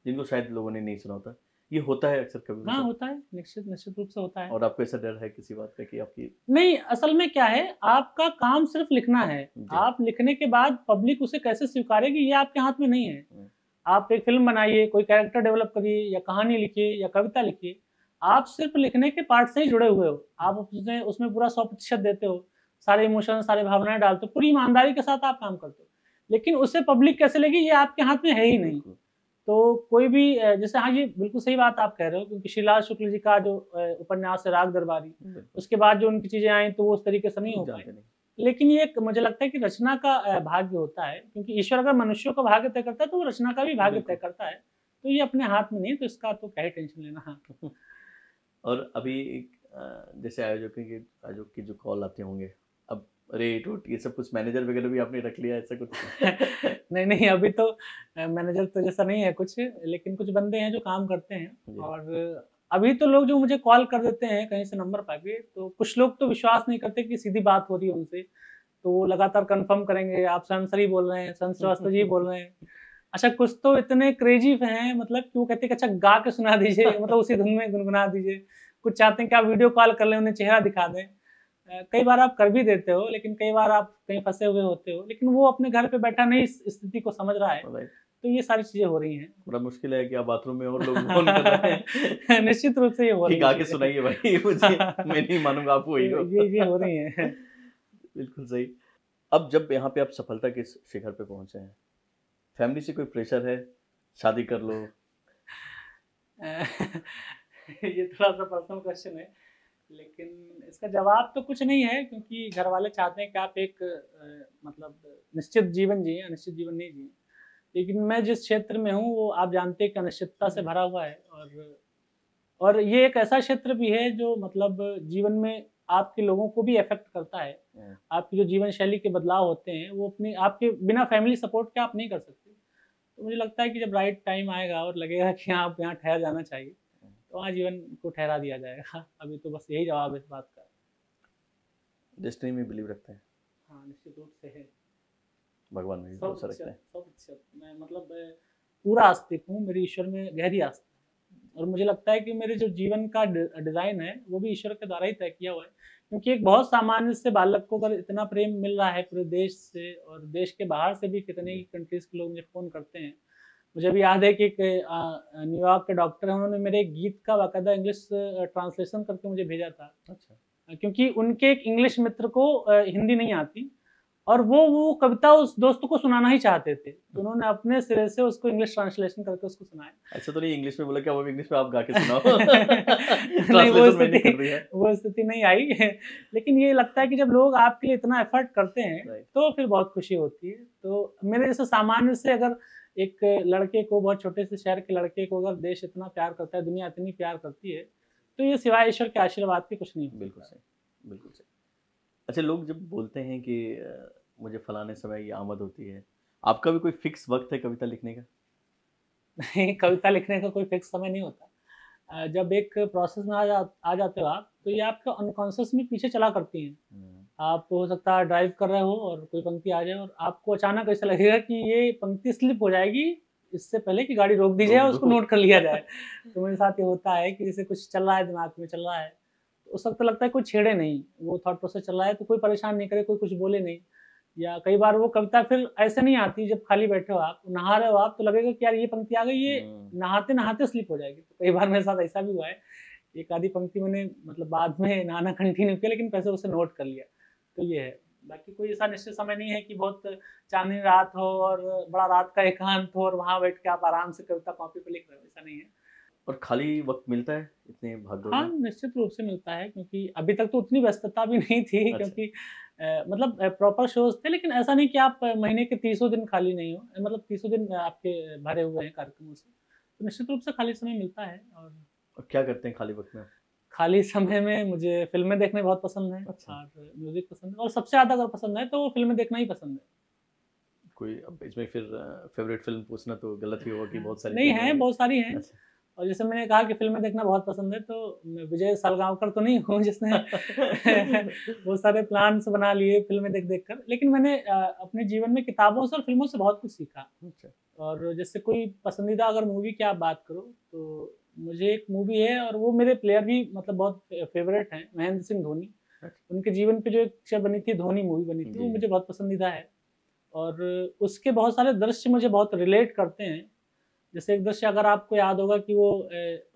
जिनको शायद लोगों ने नहीं सुना होता। ये होता है अक्सर कभी? हाँ, होता है, निश्चित रूप से होता है। और आपको ऐसा डर है किसी बात का कि आपकी? नहीं, असल में क्या है, आपका काम सिर्फ लिखना है। आप लिखने के बाद पब्लिक उसे कैसे स्वीकारेगी ये आपके हाथ में नहीं है। आप एक फिल्म बनाइए, कोई कैरेक्टर डेवलप करिए, या कहानी लिखिए या कविता लिखिए, आप सिर्फ लिखने के पार्ट से ही जुड़े हुए हो। आप उसमें पूरा 100% देते हो, सारे इमोशन, सारे भावनाएं डालते हो, पूरी ईमानदारी के साथ आप काम करते हो, लेकिन उसे पब्लिक कैसे लेगी ये आपके हाथ में है ही नहीं। तो कोई भी जैसे, हाँ, ये बिल्कुल सही बात आप कह रहे हो, क्योंकि श्रीलाल शुक्ल जी का जो उपन्यास है राग दरबारी, उसके बाद जो उनकी चीजें आई तो वो उस तरीके से नहीं हो पाए। लेकिन ये मुझे लगता है कि रचना का भाग्य होता है, क्योंकि ईश्वर अगर मनुष्यों का भाग्य तय करता है तो वो रचना का भी भाग्य तय करता है। तो ये अपने हाथ में नहीं है, तो इसका तो क्या टेंशन लेना। हाँ। और अभी जैसे आयोजक की जो कॉल आते होंगे, अब रेट ये सब कुछ मैनेजर वगैरह भी आपने रख लिया, ऐसा कुछ? नहीं, अभी तो मैनेजर तो जैसा नहीं है कुछ, लेकिन कुछ बंदे हैं जो काम करते हैं। और अभी तो लोग जो मुझे कॉल कर देते हैं कहीं से नंबर पाके, तो कुछ लोग तो विश्वास नहीं करते कि सीधी बात हो रही है उनसे, तो वो लगातार कंफर्म करेंगे आप सर सही बोल रहे हैं, सन श्रीवास्तव जी बोल रहे हैं। अच्छा कुछ तो इतने क्रेजी हैं मतलब कि वो कहते हैं कि अच्छा गा के सुना दीजिए मतलब उसी धुन में गुनगुना दीजिए। कुछ चाहते हैं कि आप वीडियो कॉल कर लें, उन्हें चेहरा दिखा दें। कई बार आप कर भी देते हो, लेकिन कई बार आप कहीं फंसे हुए होते हो, लेकिन वो अपने घर पे बैठा नहीं इस स्थिति को समझ रहा है। तो ये सारी चीजें हो रही हैं। बड़ा मुश्किल है कि आप बाथरूम में और लोग फोन कर रहे हैं। निश्चित रूप से ये हो रही है। गा के सुनाइए भाई मुझे, मैं नहीं मानूंगा आप वही हो। ये हो रही है। बिल्कुल सही। अब जब यहाँ पे आप सफलता के शिखर पे पहुंचे हैं, फैमिली से कोई प्रेशर है, शादी कर लो? ये थोड़ा सा पर्सनल क्वेश्चन है, लेकिन इसका जवाब तो कुछ नहीं है, क्योंकि घर वाले चाहते हैं कि आप एक मतलब निश्चित जीवन जिए, अनिश्चित जीवन नहीं जिए। लेकिन मैं जिस क्षेत्र में हूँ वो आप जानते हैं कि अनिश्चितता से भरा हुआ है, और ये एक ऐसा क्षेत्र भी है जो मतलब जीवन में आपके लोगों को भी इफेक्ट करता है। आपकी जो जीवन शैली के बदलाव होते हैं वो अपनी आपके बिना फैमिली सपोर्ट के आप नहीं कर सकते। तो मुझे लगता है कि जब राइट टाइम आएगा और लगेगा कि आप यहाँ ठहर जाना चाहिए, तो वहाँ जीवन को ठहरा दिया जाएगा। अभी तो बस यही जवाब है इस बात का। डेस्टिनी में बिलीव रखते हैं? हाँ निश्चित रूप से है। भगवान में भी भरोसा रखते हैं? 100%। मैं मतलब पूरा आस्तिक हूँ, मेरी ईश्वर में गहरी आस्था है, और मुझे लगता है कि मेरे जो जीवन का डिज़ाइन है वो भी ईश्वर के द्वारा ही तय किया हुआ है। क्योंकि एक बहुत सामान्य से बालक को अगर इतना प्रेम मिल रहा है पूरे देश से, और देश के बाहर से भी कितने ही कंट्रीज़ के लोग मुझे फ़ोन करते हैं। मुझे भी याद है कि एक न्यूयॉर्क के डॉक्टर हैं, उन्होंने मेरे एक गीत का बाकायदा इंग्लिश ट्रांसलेशन करके मुझे भेजा था। अच्छा। क्योंकि उनके एक इंग्लिश मित्र को हिंदी नहीं आती, और वो कविता उस दोस्त को सुनाना ही चाहते थे, तो उन्होंने अपने सिरे से उसको इंग्लिश ट्रांसलेशन करके उसको सुनाया। अच्छा, तो नहीं इंग्लिश में बोला क्या, वो इंग्लिश में आप गा के सुनाओ? नहीं, वो स्थिति नहीं आई। लेकिन ये लगता है कि जब लोग आपके लिए इतना एफर्ट करते हैं तो फिर बहुत खुशी होती है। तो मेरे जैसे सामान्य से अगर एक लड़के को, बहुत छोटे से शहर के लड़के को अगर देश इतना प्यार करता है, दुनिया इतनी प्यार करती है, तो ये सिवाय ईश्वर के आशीर्वाद के कुछ नहीं। बिल्कुल सही, बिल्कुल सही। अच्छा, लोग जब बोलते हैं कि मुझे फलाने समय ये आमद होती है, आपका भी कोई फिक्स वक्त है कविता लिखने का? नहीं, कविता लिखने का कोई फिक्स समय नहीं होता। जब एक प्रोसेस में आ जाते हो आप, तो ये आपके अनकॉन्शियस में पीछे चला करती हैं। आप हो सकता है ड्राइव कर रहे हो और कोई पंक्ति आ जाए और आपको अचानक ऐसा लगेगा कि ये पंक्ति स्लिप हो जाएगी, इससे पहले कि गाड़ी रोक दी जाए और उसको नोट कर लिया जाए। तो मेरे साथ ये होता है कि जैसे कुछ चल रहा है, दिमाग में चल रहा है, तो उस वक्त लगता है कोई छेड़े नहीं, वो थॉट प्रोसेस चल रहा है तो कोई परेशान नहीं करे, कोई कुछ बोले नहीं। या कई बार वो कविता फिर ऐसे नहीं आती, जब खाली बैठे हो आप, नहा रहे हो आप, तो लगेगा कि यार ये पंक्ति आ गई, ये नहाते नहाते स्लिप हो जाएगी। तो कई बार मेरे साथ ऐसा भी हुआ है, एक आधी पंक्ति मैंने मतलब बाद में नहाना कंटिन्यू किया, लेकिन कैसे उसे नोट कर लिया। तो ये है, बाकी कोई ऐसा निश्चित समय नहीं है कि बहुत चांदनी रात हो और बड़ा रात का एकांत हो और वहाँ बैठ के आप आराम से कविता कॉपी पे लिख रहे हो, ऐसा नहीं है। और खाली वक्त मिलता है इतने भागदौड़ में? हाँ, निश्चित रूप से मिलता है, क्योंकि अभी तक तो उतनी व्यस्तता भी नहीं थी। अच्छा। क्योंकि मतलब प्रॉपर शोज थे, लेकिन ऐसा नहीं कि आप महीने के 30 दिन खाली नहीं हो, मतलब 30 दिन आपके भरे हुए हैं कार्यक्रमों से, तो निश्चित रूप से खाली समय मिलता है। और क्या करते हैं खाली वक्त में? खाली समय में मुझे फिल्में देखने बहुत पसंद है। अच्छा। और म्यूजिक पसंद है, और सबसे ज़्यादा अगर पसंद है तो फिल्में देखना ही पसंद है। कोई अब इसमें फिर फेवरेट फिल्म पूछना तो गलत ही होगा कि बहुत सारी नहीं है, बहुत सारी हैं। अच्छा। और जैसे मैंने कहा कि फिल्में देखना बहुत पसंद है, तो मैं विजय सालगांवकर तो नहीं हूँ जिसने बहुत सारे प्लान्स बना लिए फिल्में देख देख कर, लेकिन मैंने अपने जीवन में किताबों से और फिल्मों से बहुत कुछ सीखा। अच्छा। और जैसे कोई पसंदीदा अगर मूवी की आप बात करो, तो मुझे एक मूवी है, और वो मेरे प्लेयर भी मतलब बहुत फेवरेट हैं, महेंद्र सिंह धोनी। उनके जीवन पे जो एक पिक्चर बनी थी, धोनी मूवी बनी थी, वो मुझे बहुत पसंदीदा है। और उसके बहुत सारे दृश्य मुझे बहुत रिलेट करते हैं। जैसे एक दृश्य अगर आपको याद होगा कि वो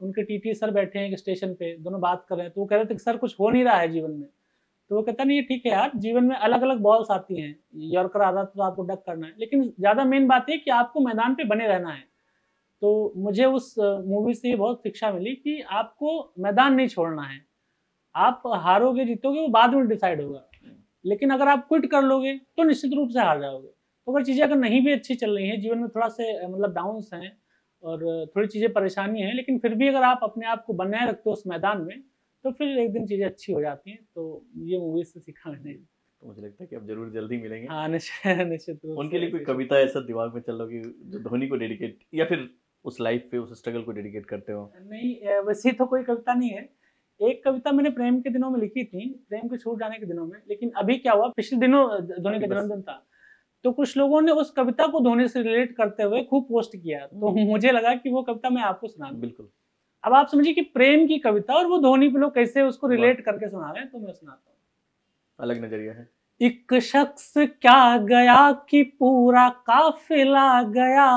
उनके टीटी सर बैठे हैं एक स्टेशन पे, दोनों बात कर रहे हैं, तो वो कह रहे थे कि सर कुछ हो नहीं रहा है जीवन में। तो वो कहता नहीं है, ठीक है यार, जीवन में अलग अलग बॉल्स आती हैं, यॉर्कर आ रहा तो आपको डक करना है, लेकिन ज़्यादा मेन बात है कि आपको मैदान पे बने रहना है। तो मुझे उस मूवी से बहुत शिक्षा मिली कि आपको मैदान नहीं छोड़ना है। आप हारोगे जीतोगे वो बाद में डिसाइड होगा, लेकिन अगर आप क्विट कर लोगे तो निश्चित रूप से हार जाओगे। तो अगर चीज़ें अगर नहीं भी अच्छी चल रही हैं, जीवन में थोड़ा से मतलब डाउन्स हैं और थोड़ी चीज़ें परेशानी है, लेकिन फिर भी अगर आप अपने आप को बनाए रखते हो उस मैदान में, तो फिर एक दिन चीज़ें अच्छी हो जाती हैं। तो ये मूवी से सीखा मैंने। तो मुझे लगता है कि अब जरूर जल्दी मिलेंगे। हाँ, निश्चित रूप से। उनके लिए कोई कविता ऐसा दिमाग में चल रहा हो कि जो धोनी को डेडिकेट, या फिर उस लाइफ पे उस स्ट्रगल को डेडिकेट करते हो? नहीं, वैसी तो कोई कविता नहीं है। एक कविता मैंने प्रेम के दिनों में लिखी थी, प्रेम के छूट जाने के दिनों में, लेकिन अभी क्या हुआ, पिछले दिनों धोनी का जन्मदिन था, तो कुछ लोगों ने उस कविता को धोनी से रिलेट करते हुए खूब पोस्ट किया, तो मुझे लगा कि वो कविता मैं आपको सुना दूं। बिल्कुल। अब आप समझिए कि प्रेम की कविता और वो धोनी पे लोग कैसे उसको रिलेट करके सुना रहे हैं, तो मैं सुनाता हूँ। अलग नजरिया है। एक शख्स क्या गया कि पूरा काफिला गया,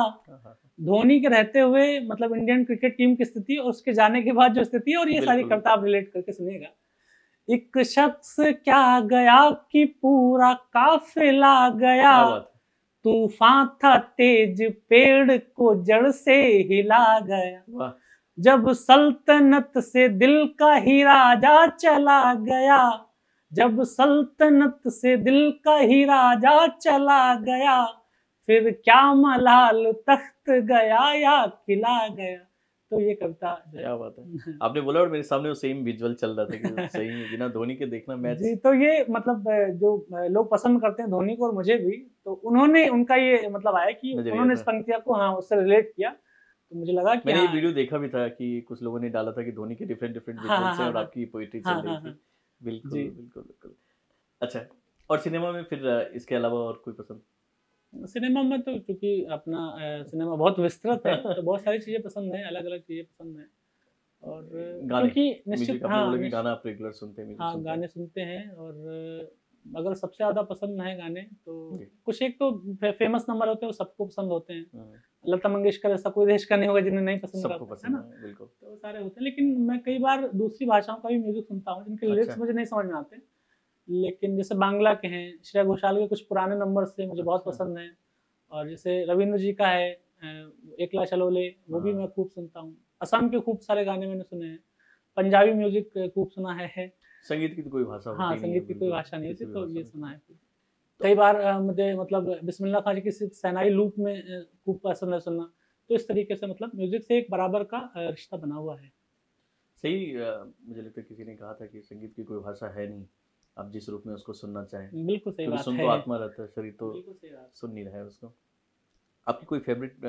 धोनी के रहते हुए मतलब इंडियन क्रिकेट टीम की स्थिति और उसके जाने के बाद जो स्थिति है, और ये सारी कविता आप रिलेट करके सुनिएगा। एक शख्स क्या गया कि पूरा काफिला गया, तूफान था तेज पेड़ को जड़ से हिला गया, जब सल्तनत से दिल का ही राजा चला गया, जब सल्तनत से दिल का ही राजा चला गया, फिर क्या मलाल तख्त गया या खिला गया। तो ये कविता। क्या बात है, आपने बोला और मेरे सामने वो सेम विजुअल चल रहा था कि सही में बिना धोनी के देखना मैच। जी, तो ये मतलब जो लोग पसंद करते हैं धोनी को और मुझे भी, तो उन्होंने उनका ये मतलब आया कि उन्होंने इस पंक्तियां को हाँ उससे रिलेट किया, तो मुझे लगा कि मैंने ये वीडियो देखा भी था कि कुछ लोगों ने डाला था कि धोनी के डिफरेंट विजुअल्स हैं और आपकी पोएट्री चल रही थी। बिल्कुल बिल्कुल बिल्कुल। अच्छा, और सिनेमा में फिर इसके अलावा और कोई पसंद? सिनेमा में तो क्योंकि अपना सिनेमा बहुत विस्तृत है, तो बहुत सारी चीजें पसंद है, अलग अलग चीजें पसंद है। और क्योंकि निश्चित गाना आप रेगुलर सुनते हैं? हाँ, गाने सुनते हैं, और अगर सबसे ज्यादा पसंद है गाने तो कुछ एक तो फेमस नंबर होते हैं वो सबको पसंद होते हैं। लता मंगेशकर ऐसा कोई देश का नहीं होगा जिन्हें नहीं पसंद करता है ना, बिल्कुल, तो सारे होते हैं। लेकिन मैं कई बार दूसरी भाषाओं का भी म्यूजिक सुनता हूँ जिनके लिरिक्स मुझे नहीं समझ में आते, लेकिन जैसे बांग्ला के हैं, श्रेया घोषाल के कुछ पुराने नंबर से मुझे बहुत पसंद है, और जैसे रविंद्र जी का है एकला चलोले, वो भी मैं खूब सुनता हूँ। असम के खूब सारे गाने मैंने सुने हैं, पंजाबी म्यूजिक खूब सुना है। संगीत की तो कोई भाषा हाँ, संगीत की कोई भाषा नहीं होती, तो ये सुना है। कई बार मुझे मतलब बिस्मिल्लाह खान जी की शहनाई लूप में खूब पसंद है सुनना, तो इस तरीके से मतलब म्यूजिक से एक बराबर का रिश्ता बना हुआ है। सही, मुझे लगता है किसी ने कहा था कि संगीत की कोई भाषा है नहीं, आप जिस रूप में उसको सुनना चाहें। बिल्कुल सही बात है। सुन तो आत्मा रहता है, शरीर तो सुन नहीं रहा है उसको। आपकी कोई फेवरेट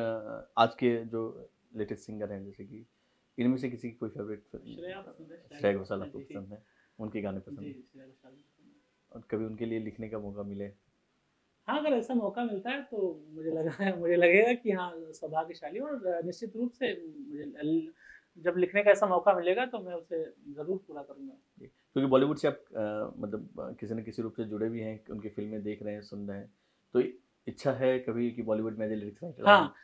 आज के जो लेटेस्ट सिंगर हैं, जैसे कि इनमें से किसी की कोई फेवरेट? श्रेया घोषाल आपको पसंद है, उनके गाने पसंद है, और कभी उनके लिए लिखने का मौका मिले? हाँ, अगर ऐसा मौका मिलता है तो मुझे लगेगा कि हाँ सौभाग्यशाली, और निश्चित रूप से मुझे जब लिखने का ऐसा मौका मिलेगा तो मैं उसे ज़रूर पूरा करूँगा। क्योंकि बॉलीवुड से आप मतलब किसी न किसी रूप से जुड़े भी हैं, उनकी फिल्में देख रहे हैं, सुन रहे हैं, तो इच्छा है कभी कि बॉलीवुड में लिरिक्स राइटर? हाँ,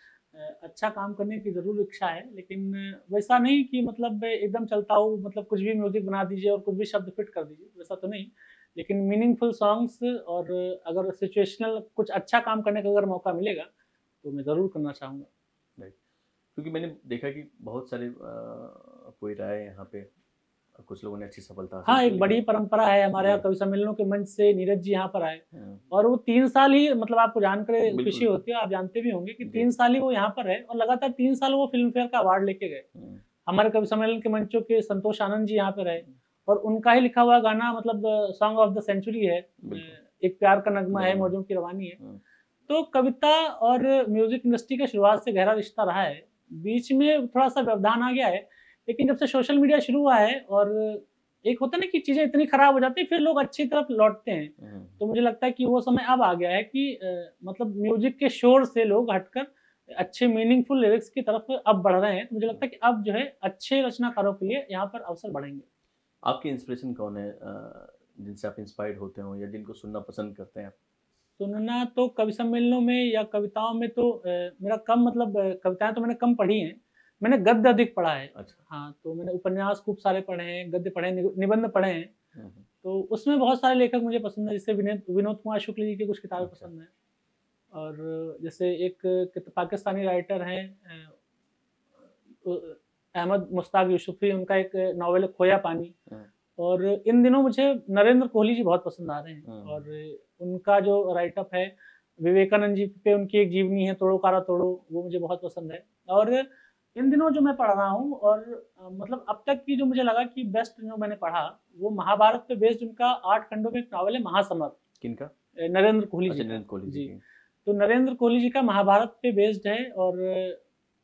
अच्छा काम करने की ज़रूर इच्छा है, लेकिन वैसा नहीं कि मतलब एकदम चलता हो, मतलब कुछ भी म्यूजिक बना दीजिए और कुछ भी शब्द फिट कर दीजिए, वैसा तो नहीं, लेकिन मीनिंगफुल सॉन्ग्स, और अगर सिचुएशनल कुछ अच्छा काम करने का अगर मौका मिलेगा तो मैं ज़रूर करना चाहूँगा। राइट, क्योंकि मैंने देखा कि बहुत सारे पोएट आए यहाँ पे, कुछ लोगों ने अच्छी सफलता। हाँ, एक बड़ी परंपरा है हमारे यहाँ, कवि सम्मेलनों के मंच से नीरज जी यहाँ पर आए, और वो 3 साल ही, मतलब आपको जानकर खुशी होती है, आप जानते भी होंगे कि 3 साल ही वो यहाँ पर है, और लगातार 3 साल वो फिल्म फेयर का अवार्ड लेके गए। हमारे कवि सम्मेलन के मंचों के संतोष आनंद जी यहाँ पे रहे, और उनका ही लिखा हुआ गाना मतलब सॉन्ग ऑफ द सेंचुरी है, एक प्यार का नगमा है, मौजों की रवानी है। तो कविता और म्यूजिक इंडस्ट्री का शुरुआत से गहरा रिश्ता रहा है, बीच में थोड़ा सा व्यवधान आ गया है, लेकिन जब से सोशल मीडिया शुरू हुआ है, और एक होता है ना कि चीजें इतनी खराब हो जाती है, फिर लोग अच्छी तरफ लौटते हैं, तो मुझे लगता है कि वो समय अब आ गया है कि मतलब म्यूजिक के शोर से लोग हटकर अच्छे मीनिंगफुल लिरिक्स की तरफ अब बढ़ रहे हैं। तो मुझे लगता है कि अब जो है अच्छे रचनाकारों के लिए यहाँ पर अवसर बढ़ेंगे। आपके इंस्पिरेशन कौन है जिनसे आप इंस्पायर्ड होते हो या जिनको सुनना पसंद करते हैं आप? सुनना तो कवि सम्मेलनों में या कविताओं में तो मेरा कम, मतलब कविताएं तो मैंने कम पढ़ी हैं, मैंने गद्य अधिक पढ़ा है। अच्छा। हाँ, तो मैंने उपन्यास खूब सारे पढ़े हैं, गद्य पढ़े हैं, निबंध पढ़े हैं, तो उसमें बहुत सारे लेखक मुझे पसंद है, जैसे विनोद कुमार शुक्ल जी की कुछ किताबें पसंद हैं, और जैसे एक पाकिस्तानी राइटर हैं अहमद मुश्ताक यूसुफी, उनका एक नॉवेल है खोया पानी, और इन दिनों मुझे नरेंद्र कोहली जी बहुत पसंद आ रहे हैं, और उनका जो राइटअप है विवेकानंद जी पे, उनकी एक जीवनी है तोड़ो कारा तोड़ो, वो मुझे बहुत पसंद है। और इन दिनों जो मैं पढ़ रहा हूँ, और मतलब अब तक की जो मुझे लगा कि बेस्ट जो मैंने पढ़ा, वो महाभारत पे बेस्ड उनका 8 खंडों में एक नॉवल है महासमर। किनका? नरेंद्र कोहली जी। तो नरेंद्र कोहली जी का महाभारत पे बेस्ड है, और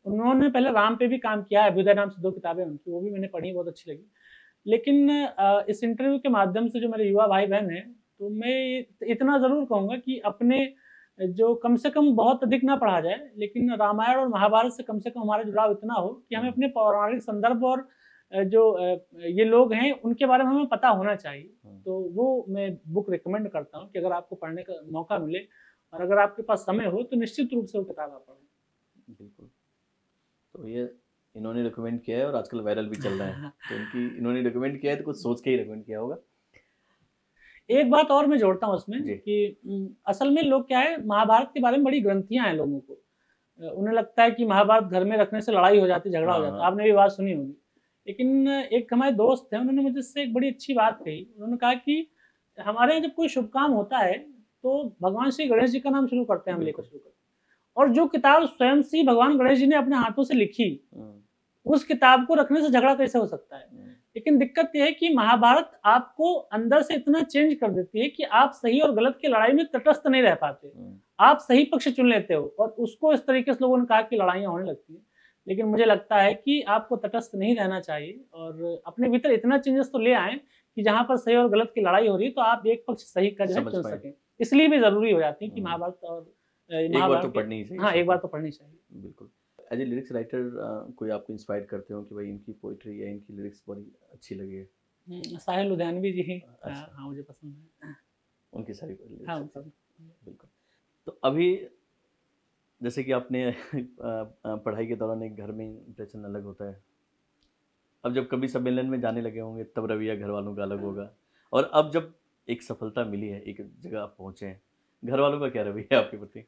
उन्होंने पहले राम पे भी काम किया है, अभ्युदय नाम से 2 किताबें उनकी, वो भी मैंने पढ़ी, बहुत अच्छी लगी। लेकिन इस इंटरव्यू के माध्यम से जो मेरे युवा भाई बहन हैं, तो मैं इतना ज़रूर कहूँगा कि अपने जो कम से कम बहुत अधिक ना पढ़ा जाए, लेकिन रामायण और महाभारत से कम हमारा जुड़ाव इतना हो कि हमें अपने पौराणिक संदर्भ और ये लोग हैं उनके बारे में हमें पता होना चाहिए। तो वो मैं बुक रिकमेंड करता हूँ कि अगर आपको पढ़ने का मौका मिले और अगर आपके पास समय हो तो निश्चित रूप से वो किताब आप पढ़ें। बिल्कुल। तो ये इन्होंने रिकमेंड किया है और आजकल वायरल भी चल रहा है, तो इन्होंने रिकमेंड किया है तो कुछ सोच के ही रिकमेंड किया होगा। एक बात और मैं जोड़ता हूँ उसमें कि असल में लोग क्या है, महाभारत के बारे में बड़ी ग्रंथियां हैं लोगों को, उन्हें लगता है कि महाभारत घर में रखने से लड़ाई हो जाती, झगड़ा हो जाता है। आपने भी बात सुनी होगी। लेकिन एक हमारे दोस्त थे, उन्होंने मुझसे एक बड़ी अच्छी बात कही। उन्होंने कहा कि हमारे यहाँ जब कोई शुभ काम होता है तो भगवान श्री गणेश जी का नाम शुरू करते हैं, हम लेकर शुरू करते हैं। और जो किताब स्वयं श्री भगवान गणेश जी ने अपने हाथों से लिखी, उस किताब को रखने से झगड़ा कैसे हो सकता है। लेकिन दिक्कत यह है कि महाभारत आपको अंदर से इतना चेंज कर देती है कि आप सही और गलत की लड़ाई में तटस्थ नहीं रह पाते, आप सही पक्ष चुन लेते हो। और उसको इस तरीके से लोगों ने कहा कि लड़ाइयाँ होने लगती हैं। लेकिन मुझे लगता है कि आपको तटस्थ नहीं रहना चाहिए और अपने भीतर इतना चेंजेस तो ले आए कि जहाँ पर सही और गलत की लड़ाई हो रही है तो आप एक पक्ष सही का चुन सकें। इसलिए भी जरूरी हो जाती है कि महाभारत और एक बार तो पढ़नी चाहिए। हाँ, एक बार तो पढ़नी चाहिए। बिल्कुल। एज ए लिरिक्स राइटर कोई आपको इंस्पायर करते हो कि भाई इनकी पोइट्री या इनकी लिरिक्स बड़ी अच्छी लगी है? साहिल लुधियानवी जी हैं। हाँ, मुझे पसंद है उनकी सारी। हाँ, बिल्कुल। तो अभी जैसे कि आपने पढ़ाई के दौरान एक घर में इंप्रेशन अलग होता है, अब जब कभी सम्मेलन में जाने लगे होंगे तब रवैया घर वालों का अलग होगा, और अब जब एक सफलता मिली है, एक जगह आप पहुंचे हैं, घर वालों का क्या रवैया आपके प्रति?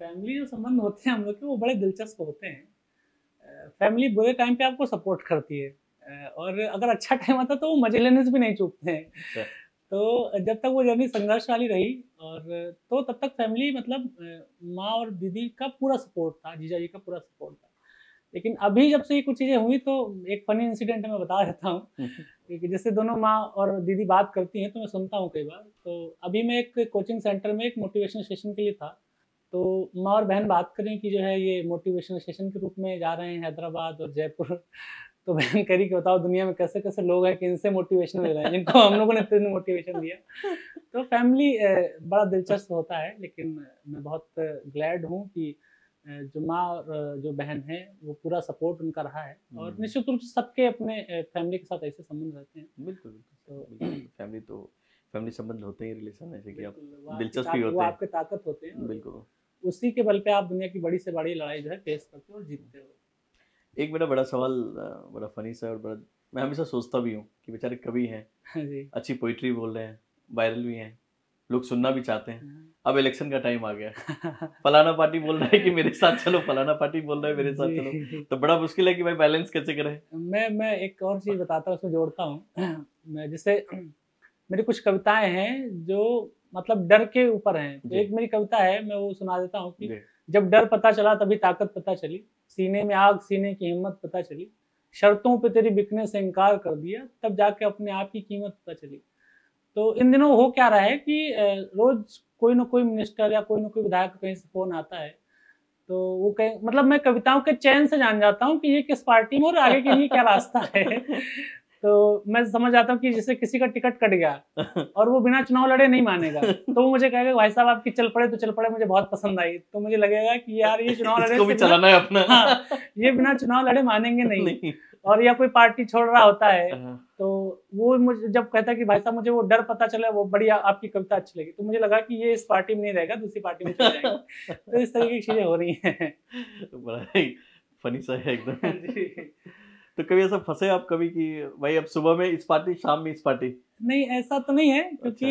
फैमिली जो संबंध होते हैं हम लोग के, वो बड़े दिलचस्प होते हैं। फैमिली बुरे टाइम पे आपको सपोर्ट करती है और अगर अच्छा टाइम आता तो वो मजे लेने से भी नहीं चूकते हैं। तो जब तक वो जर्नी संघर्ष वाली रही और तो तब तक फैमिली मतलब माँ और दीदी का पूरा सपोर्ट था, जीजा जी का पूरा सपोर्ट था। लेकिन अभी जब से ये कुछ चीज़ें हुई तो एक फनी इंसिडेंट मैं बता देता हूँ कि जैसे दोनों माँ और दीदी बात करती हैं तो मैं सुनता हूँ कई बार। तो अभी मैं एक कोचिंग सेंटर में एक मोटिवेशनल सेशन के लिए था, तो माँ और बहन बात करें कि जो है ये मोटिवेशनल सेशन के रूप में जा रहे हैं हैदराबाद और जयपुर। तो बहन कह रही कि बताओ दुनिया में कैसे कैसे लोग हैं कि इनसे मोटिवेशन ले रहे हैं, जिनको हम लोगों ने इतने मोटिवेशन दिया। तो फैमिली बड़ा दिलचस्प होता है, लेकिन मैं बहुत ग्लैड हूँ कि जो माँ और जो बहन है वो पूरा सपोर्ट उनका रहा है। और निश्चित रूप से सबके अपने फैमिली के साथ ऐसे संबंध रहते हैं। बिल्कुल। तो फैमिली संबंध होते हैं, रिलेशन ऐसे कि आप दिलचस्पी होते हैं, वो आपके ताकत होते हैं। बिल्कुल। उसी के बल पे आप दुनिया की बड़ी से बड़ी लड़ाई जो है फेस करते हो और जीतते हो। एक मेरा बड़ा सवाल, बड़ा फनी सा और बड़ा मैं हमेशा सोचता भी हूँ कि बेचारे कवि हैं, अच्छी पोइट्री बोल रहे हैं, वायरल भी हैं, लोग सुनना भी चाहते हैं। अब इलेक्शन का टाइम आ गया, फलाना पार्टी बोल रहा है कि मेरे साथ चलो, फलाना पार्टी बोल रहा है मेरे साथ चलो, तो बड़ा मुश्किल है कि भाई बैलेंस कैसे करें। मैं एक और चीज़ बताता हूँ, उसमें जोड़ता हूँ। मैं जैसे मेरी कुछ कविताएं हैं जो मतलब डर के ऊपर हैं। तो एक मेरी कविता है, मैं वो सुना देता हूँ कि जब डर पता चला तभी ताकत पता चली, सीने में आग सीने की हिम्मत पता चली, शर्तों पे तेरी बिकने से इनकार कर दिया, तब जाके अपने आप की कीमत पता चली। तो इन दिनों हो क्या रहा है कि रोज कोई ना कोई मिनिस्टर या कोई ना कोई विधायक कहीं से फोन आता है, तो वो कहीं मतलब मैं कविताओं के चैन से जान जाता हूँ कि ये किस पार्टी में और आगे के लिए क्या रास्ता है। तो मैं समझ जाता हूँ कि जैसे किसी का टिकट कट गया और वो बिना चुनाव लड़े नहीं मानेगा, तो वो मुझे कहेगा भाई साहब आपकी चल पड़े तो चल पड़े, मुझे बहुत पसंद आई। तो मुझे लगेगा कि यार ये चुनाव लड़े इसको भी चलाना है अपना। हाँ, ये बिना चुनाव लड़े मानेंगे नहीं। और या कोई पार्टी छोड़ रहा होता है तो वो मुझे जब कहता है कि भाई साहब मुझे वो डर पता चला, वो बढ़िया आपकी कविता अच्छी लगी, तो मुझे लगा कि ये इस पार्टी में नहीं रहेगा, दूसरी पार्टी में चले जाएगा। तो इस तरीके की चीजें हो रही हैं। बड़ा फनी सा है एकदम। तो कभी ऐसा फंसे आप कभी कि भाई अब सुबह में इस पार्टी, शाम में इस पार्टी? नहीं, ऐसा तो नहीं है, क्योंकि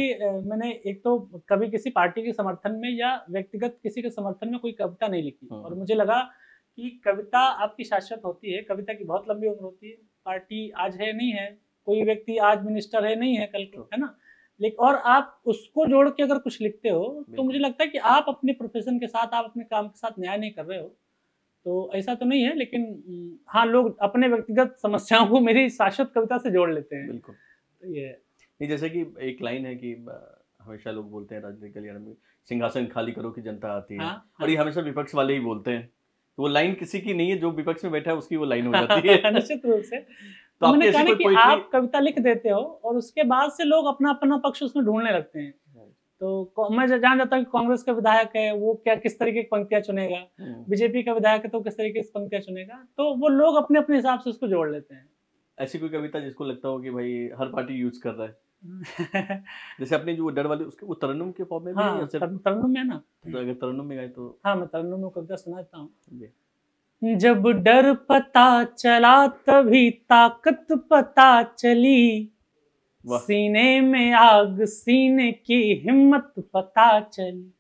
मैंने एक तो कभी किसी पार्टी के समर्थन में या व्यक्तिगत किसी के समर्थन में कोई कविता नहीं लिखी। और मुझे लगा कि कविता आपकी शाश्वत होती है, कविता की बहुत लंबी उम्र होती है। पार्टी आज है नहीं है, कोई व्यक्ति आज मिनिस्टर है नहीं है कल को, है ना। लेकिन और आप उसको जोड़ के अगर कुछ लिखते हो तो मुझे लगता है कि आप अपने प्रोफेशन के साथ, आप अपने काम के साथ न्याय नहीं कर रहे हो। तो ऐसा तो नहीं है, लेकिन हाँ लोग अपने व्यक्तिगत समस्याओं को मेरी शाश्वत कविता से जोड़ लेते हैं। बिल्कुल। तो ये नहीं, जैसे कि एक लाइन है कि हमेशा लोग बोलते हैं राजनीतिक कल्याण में, सिंहासन खाली करो कि जनता आती है। और ये हमेशा विपक्ष वाले ही बोलते हैं, तो वो लाइन किसी की नहीं है, जो विपक्ष में बैठा है उसकी वो लाइन हो जाती है। निश्चित रूप से। तो मैंने आपकी कहा ऐसी ना कोई कि आप पोइट्री? कविता लिख देते हो और उसके बाद से लोग अपना अपना पक्ष उसमें ढूंढने लगते हैं। तो मैं जान जाता हूँ कि कांग्रेस का विधायक है, वो क्या किस तरीके की पंक्तियां चुनेगा, बीजेपी का विधायक है तो किस तरीके की पंक्तियां चुनेगा, तो वो लोग अपने अपने हिसाब से उसको जोड़ लेते हैं। ऐसी कोई कविता जिसको लगता हो कि भाई हर पार्टी यूज कर रहा है? जैसे अपनी जो डर वाली, उसके वो तरन्नुम के फॉर्म में भी है या हाँ, सिर्फ? तरन्नुम में ना। तो अगर तरन्नुम में गाए तो हाँ, मैं तरन्नुम में कविता सुनाता हूँ। जी। जब डर पता चला तभी ताकत पता चली, वाह। सीने में आग सीने की हिम्मत पता चली।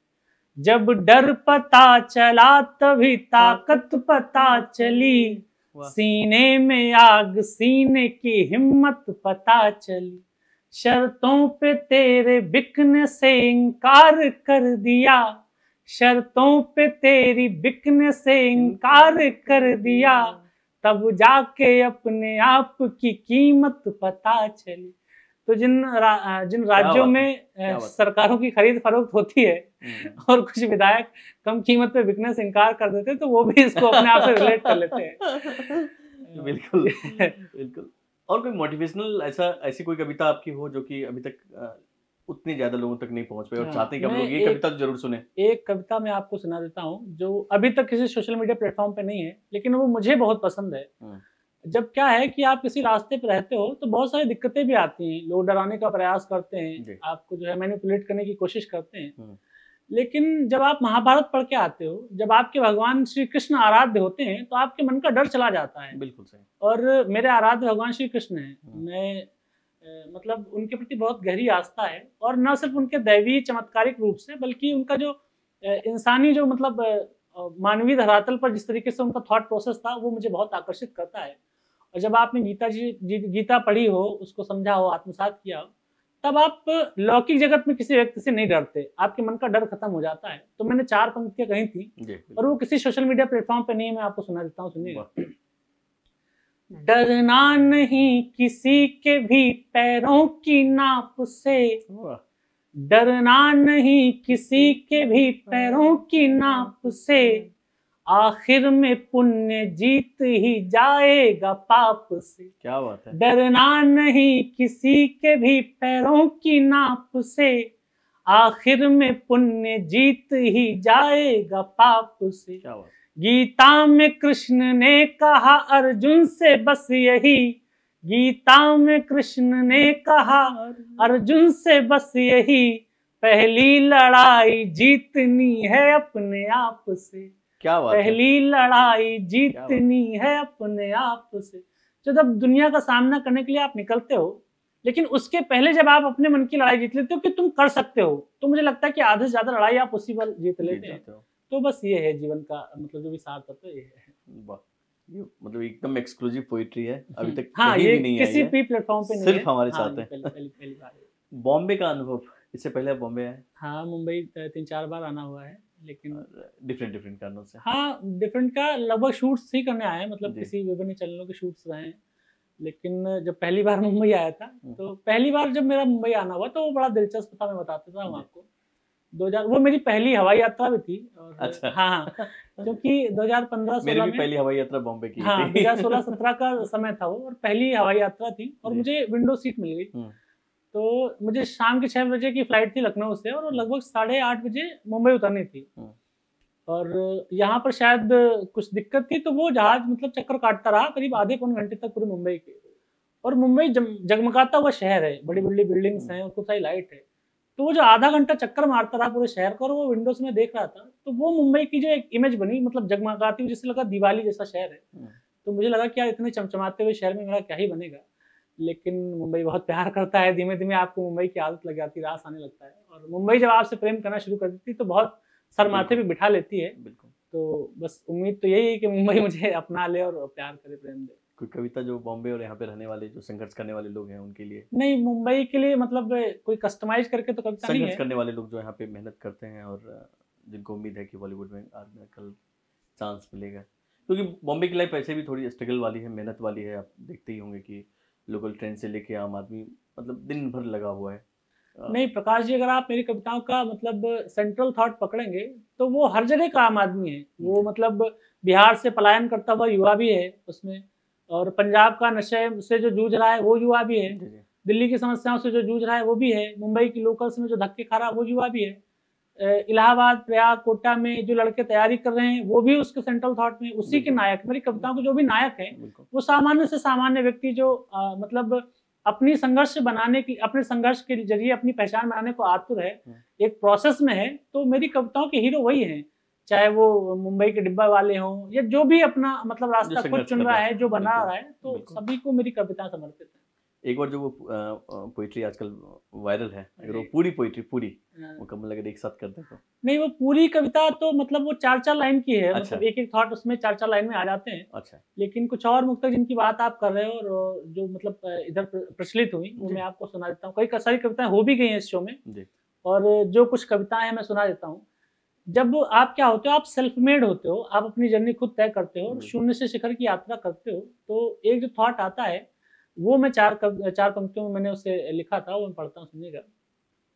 जब डर पता चला तभी ताकत पता चली, वाह। सीने में आग सीने की हिम्मत पता चली। शर्तों पे तेरे बिकने से इनकार कर दिया, शर्तों पे तेरी बिकने से इनकार कर दिया, तब जाके अपने आप की कीमत पता चली। तो जिन राज्यों बात है, में क्या बात है। सरकारों की खरीद फरोख्त होती है और कुछ विधायक कम कीमत पे बिकने से इनकार कर देते हैं, तो वो भी इसको अपने आप से रिलेट कर लेते हैं। बिल्कुल बिल्कुल। और कोई मोटिवेशनल ऐसी कोई कविता आपकी हो जो कि अभी तक उतनी ज्यादा लोगों तक नहीं पहुंच पाई और चाहते हैं कि हम लोग ये कविता जरूर सुने? एक कविता मैं आपको सुना देता हूँ जो अभी तक किसी सोशल मीडिया प्लेटफॉर्म पे नहीं है, लेकिन वो मुझे बहुत पसंद है। जब क्या है कि आप किसी रास्ते पे रहते हो तो बहुत सारी दिक्कतें भी आती हैं, लोग डराने का प्रयास करते हैं, आपको जो है मैनिपुलेट करने की कोशिश करते हैं। लेकिन जब आप महाभारत पढ़ के आते हो, जब आपके भगवान श्री कृष्ण आराध्य होते हैं, तो आपके मन का डर चला जाता है। बिल्कुल सही। और मेरे आराध्य भगवान श्री कृष्ण हैं, मैं मतलब उनके प्रति बहुत गहरी आस्था है, और न सिर्फ उनके दैवीय चमत्कारिक रूप से, बल्कि उनका जो इंसानी जो मतलब मानवीय धरातल पर जिस तरीके से उनका थॉट प्रोसेस था, वो मुझे बहुत आकर्षित करता है। और जब आपने गीता पढ़ी हो, उसको समझा हो, आत्मसात किया हो, तब आप लौकिक जगत में किसी व्यक्ति से नहीं डरते, आपके मन का डर खत्म हो जाता है। तो मैंने 4 पंक्तियां कही थी और वो किसी सोशल मीडिया प्लेटफॉर्म पे नहीं है, मैं आपको सुना देता हूँ, सुनिएगा। डरना नहीं किसी के भी पैरों की नाप से, डरना नहीं किसी के भी पैरों की नाप से, आखिर में पुण्य जीत ही जाएगा पाप से। क्या बात है। डरना नहीं किसी के भी पैरों की नाप से, आखिर में पुण्य जीत ही जाएगा पाप से। क्या बात। गीता में कृष्ण ने कहा अर्जुन से बस यही, गीता में कृष्ण ने कहा अर्जुन से बस यही, पहली लड़ाई जीतनी है अपने आप से। क्या बात है। पहली लड़ाई जीतनी है अपने आप से। तो जब दुनिया का सामना करने के लिए आप निकलते हो, लेकिन उसके पहले जब आप अपने मन की लड़ाई जीत लेते हो कि तुम कर सकते हो, तो मुझे लगता है कि आधे से ज्यादा लड़ाई आप उसी पर जीत लेते हैं। तो बस ये है जीवन का मतलब जो भी सार तत्व ये है। वाह, ये मतलब एकदम एक्सक्लूसिव पोइट्री है, अभी तक हाँ, कहीं ये भी नहीं किसी आई है, भी प्लेटफॉर्म पे नहीं सिर्फ है, हमारे हाँ, साथ है। पहली बार है। बॉम्बे का अनुभव, इससे पहले आप बॉम्बे आए? हाँ, मुंबई 3-4 बार आना हुआ है, लेकिन डिफरेंट कारणों से। हाँ, डिफरेंट का लगभग शूट्स ही करने आए हैं, मतलब किसी विभिन्न चैनलों के शूट्स रहे हैं। लेकिन जब पहली बार मुंबई आया था, तो पहली बार जब मेरा मुंबई आना हुआ तो वो बड़ा दिलचस्प था, मैं बताता था आपको। 2000 वो मेरी पहली हवाई यात्रा भी थी। और अच्छा। हाँ, क्योंकि 2015-16 मेरी भी में पहली हवाई यात्रा बॉम्बे की हाँ, थी। 2016-17 का समय था वो, और पहली हवाई यात्रा थी और मुझे विंडो सीट मिल गई। तो मुझे शाम के 6 बजे की फ्लाइट थी लखनऊ से, और लगभग 8:30 बजे मुंबई उतरनी थी। और यहाँ पर शायद कुछ दिक्कत थी, तो वो जहाज मतलब चक्कर काटता रहा करीब आधे पौन घंटे तक पूरे मुंबई के। और मुंबई जगमगाता हुआ शहर है, बड़ी बड़ी बिल्डिंग्स हैं और खूब सारी लाइट है। तो वो जो आधा घंटा चक्कर मारता रहा पूरे शहर का, और वो विंडो से मैं देख रहा था, तो वो मुंबई की जो एक इमेज बनी, मतलब जगमगाती हुई, जैसे लगा दिवाली जैसा शहर है। तो मुझे लगा कि यार इतने चमचमाते हुए शहर में मेरा क्या ही बनेगा। लेकिन मुंबई बहुत प्यार करता है, धीमे धीमे आपको मुंबई की आदत लग जाती है, रास आने लगता है। और मुंबई जब आपसे प्रेम करना शुरू कर देती है तो बहुत सर माथे पे बिठा लेती है। तो बस उम्मीद तो यही है कि मुंबई मुझे अपना ले और प्यार करे, प्रेम दे। कोई कविता जो बॉम्बे और यहाँ पे रहने वाले जो संघर्ष करने वाले लोग हैं उनके लिए? नहीं, मुंबई के लिए मतलब कोई कस्टमाइज करके तो कविता नहीं है। संघर्ष करने वाले लोग जो यहाँ पे मेहनत करते हैं और जिनको उम्मीद है कि बॉलीवुड में आज न कल चांस मिलेगा, क्योंकि बॉम्बे की लाइफ ऐसे भी थोड़ी स्ट्रगल वाली है, मेहनत वाली है। आप देखते ही होंगे कि लोकल ट्रेन से लेके आम आदमी मतलब दिन भर लगा हुआ है। नहीं प्रकाश जी, अगर आप मेरी कविताओं का मतलब सेंट्रल थॉट पकड़ेंगे तो वो हर जगह का आम आदमी है। वो मतलब बिहार से पलायन करता हुआ युवा भी है उसमें, और पंजाब का नशे से जो जूझ रहा है वो युवा भी है, दिल्ली की समस्याओं से जो जूझ रहा है वो भी है, मुंबई की लोकल्स में जो धक्के खा रहा है वो युवा भी है, इलाहाबाद, प्रयाग, कोटा में जो लड़के तैयारी कर रहे हैं वो भी उसके सेंट्रल थॉट में उसी के नायक, मेरी कविताओं के जो भी नायक है वो सामान्य से सामान्य व्यक्ति जो मतलब अपनी संघर्ष बनाने की, अपने संघर्ष के जरिए अपनी पहचान बनाने को आतुर है, एक प्रोसेस में है। तो मेरी कविताओं के हीरो वही हैं, चाहे वो मुंबई के डिब्बा वाले हों या जो भी अपना मतलब रास्ता खुद चुन रहा है, जो बना रहा है, तो सभी को मेरी कविता समर्पित है। एक बार जो वो पोइट्री आजकल वायरल है, अगर वो पूरी पोइट्री पूरी मुकम्मल अगर एक साथ कर दें तो? नहीं, वो पूरी कविता तो मतलब वो 4-4 लाइन की है। अच्छा। मतलब एक थॉट उसमें 4-4 लाइन में आ जाते हैं। अच्छा। लेकिन कुछ और मुक्तक जिनकी बात आप कर रहे हो और जो मतलब इधर प्रचलित हुई वो मैं आपको सुना देता हूँ। कई सारी कविताएं हो भी गई हैं इस शो में और जो कुछ कविताएं हैं मैं सुना देता हूँ। जब आप क्या होते हो, आप सेल्फ मेड होते हो, आप अपनी जर्नी खुद तय करते हो, शून्य से शिखर की यात्रा करते हो, तो एक जो थॉट आता है वो मैं चार पंक्तियों में मैंने उसे लिखा था, वो मैं पढ़ता हूँ, सुनिएगा।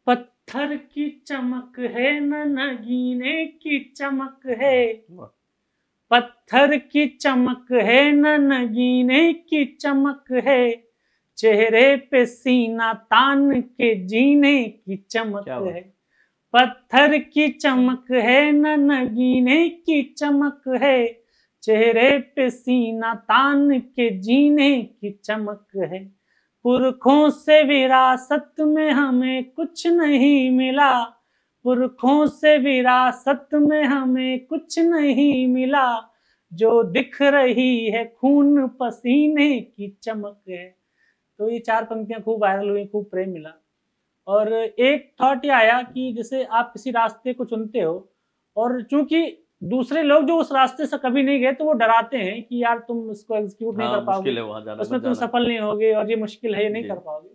पत्थर की चमक है न नगीने की चमक है, पत्थर की चमक है न नगीने की चमक है, चेहरे पे सीना तान के जीने की चमक है। पत्थर की चमक है न नगीने की चमक है, चेहरे पे सीना तान के जीने की चमक है। पुरखों से विरासत में हमें कुछ नहीं मिला, पुरखों से विरासत में हमें कुछ नहीं मिला, जो दिख रही है खून पसीने की चमक है। तो ये 4 पंक्तियां खूब वायरल हुई, खूब प्रेम मिला। और एक थॉट ये आया कि जैसे आप किसी रास्ते को चुनते हो और चूंकि दूसरे लोग जो उस रास्ते से कभी नहीं गए तो वो डराते हैं कि यार तुम इसको एग्जीक्यूट नहीं कर पाओगे, उसमें तुम सफल नहीं होगे और ये मुश्किल है, ये नहीं कर पाओगे।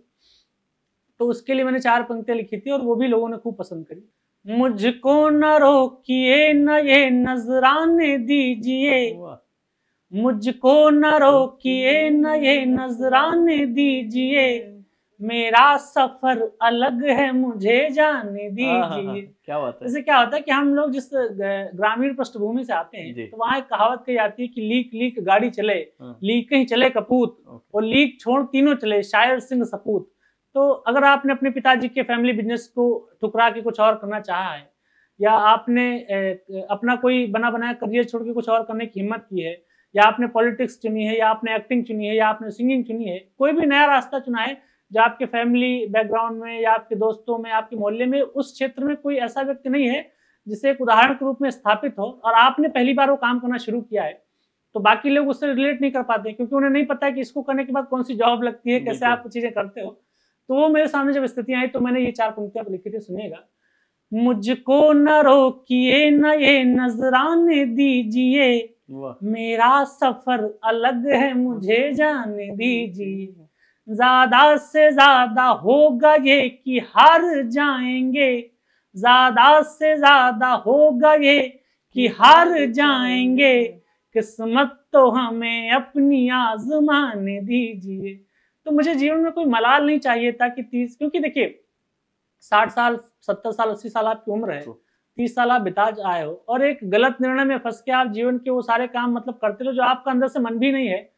तो उसके लिए मैंने 4 पंक्तियां लिखी थी और वो भी लोगों ने खूब पसंद करी। मुझको न रोकिए न ये नजराने दीजिए, मुझको न रोकिए न ये नजराने दीजिए, मेरा सफर अलग है मुझे जाने दीजिए। क्या बात है। जैसे क्या होता है कि हम लोग जिस ग्रामीण पृष्ठभूमि से आते हैं तो वहाँ एक कहावत कही जाती है कि लीक लीक गाड़ी चले, लीक कहीं चले कपूत, और लीक छोड़ तीनों चले शायर सिंह सपूत। तो अगर आपने अपने पिताजी के फैमिली बिजनेस को ठुकरा के कुछ और करना चाहा है, या आपने अपना कोई बना बनाया करियर छोड़ के कुछ और करने की हिम्मत की है, या आपने पॉलिटिक्स चुनी है, या आपने एक्टिंग चुनी है, या आपने सिंगिंग चुनी है, कोई भी नया रास्ता चुना है जो आपके फैमिली बैकग्राउंड में या आपके दोस्तों में, आपके मोहल्ले में, उस क्षेत्र में कोई ऐसा व्यक्ति नहीं है जिसे एक उदाहरण के रूप में स्थापित हो, और आपने पहली बार वो काम करना शुरू किया है, तो बाकी लोग उससे रिलेट नहीं कर पाते क्योंकि उन्हें नहीं पता है कि इसको करने के बाद कौन सी जॉब लगती है, कैसे आप चीजें करते हो। तो वो मेरे सामने जब स्थितियां आई तो मैंने ये 4 पंक्तियां लिखी थी, सुनिएगा। मुझको न रोकिए न ये नजराने दीजिए, मेरा सफर अलग है मुझे जाने दीजिए, ज्यादा से ज्यादा होगा ये कि हार जाएंगे, ज्यादा से ज्यादा होगा ये कि हार जाएंगे, किस्मत तो हमें अपनी आजमाने दीजिए। तो मुझे जीवन में कोई मलाल नहीं चाहिए था कि 30, क्योंकि देखिए 60 साल 70 साल 80 साल आपकी उम्र है, 30 साल आप बिता आए हो और एक गलत निर्णय में फंस के आप जीवन के वो सारे काम मतलब करते रहो जो आपका अंदर से मन भी नहीं है,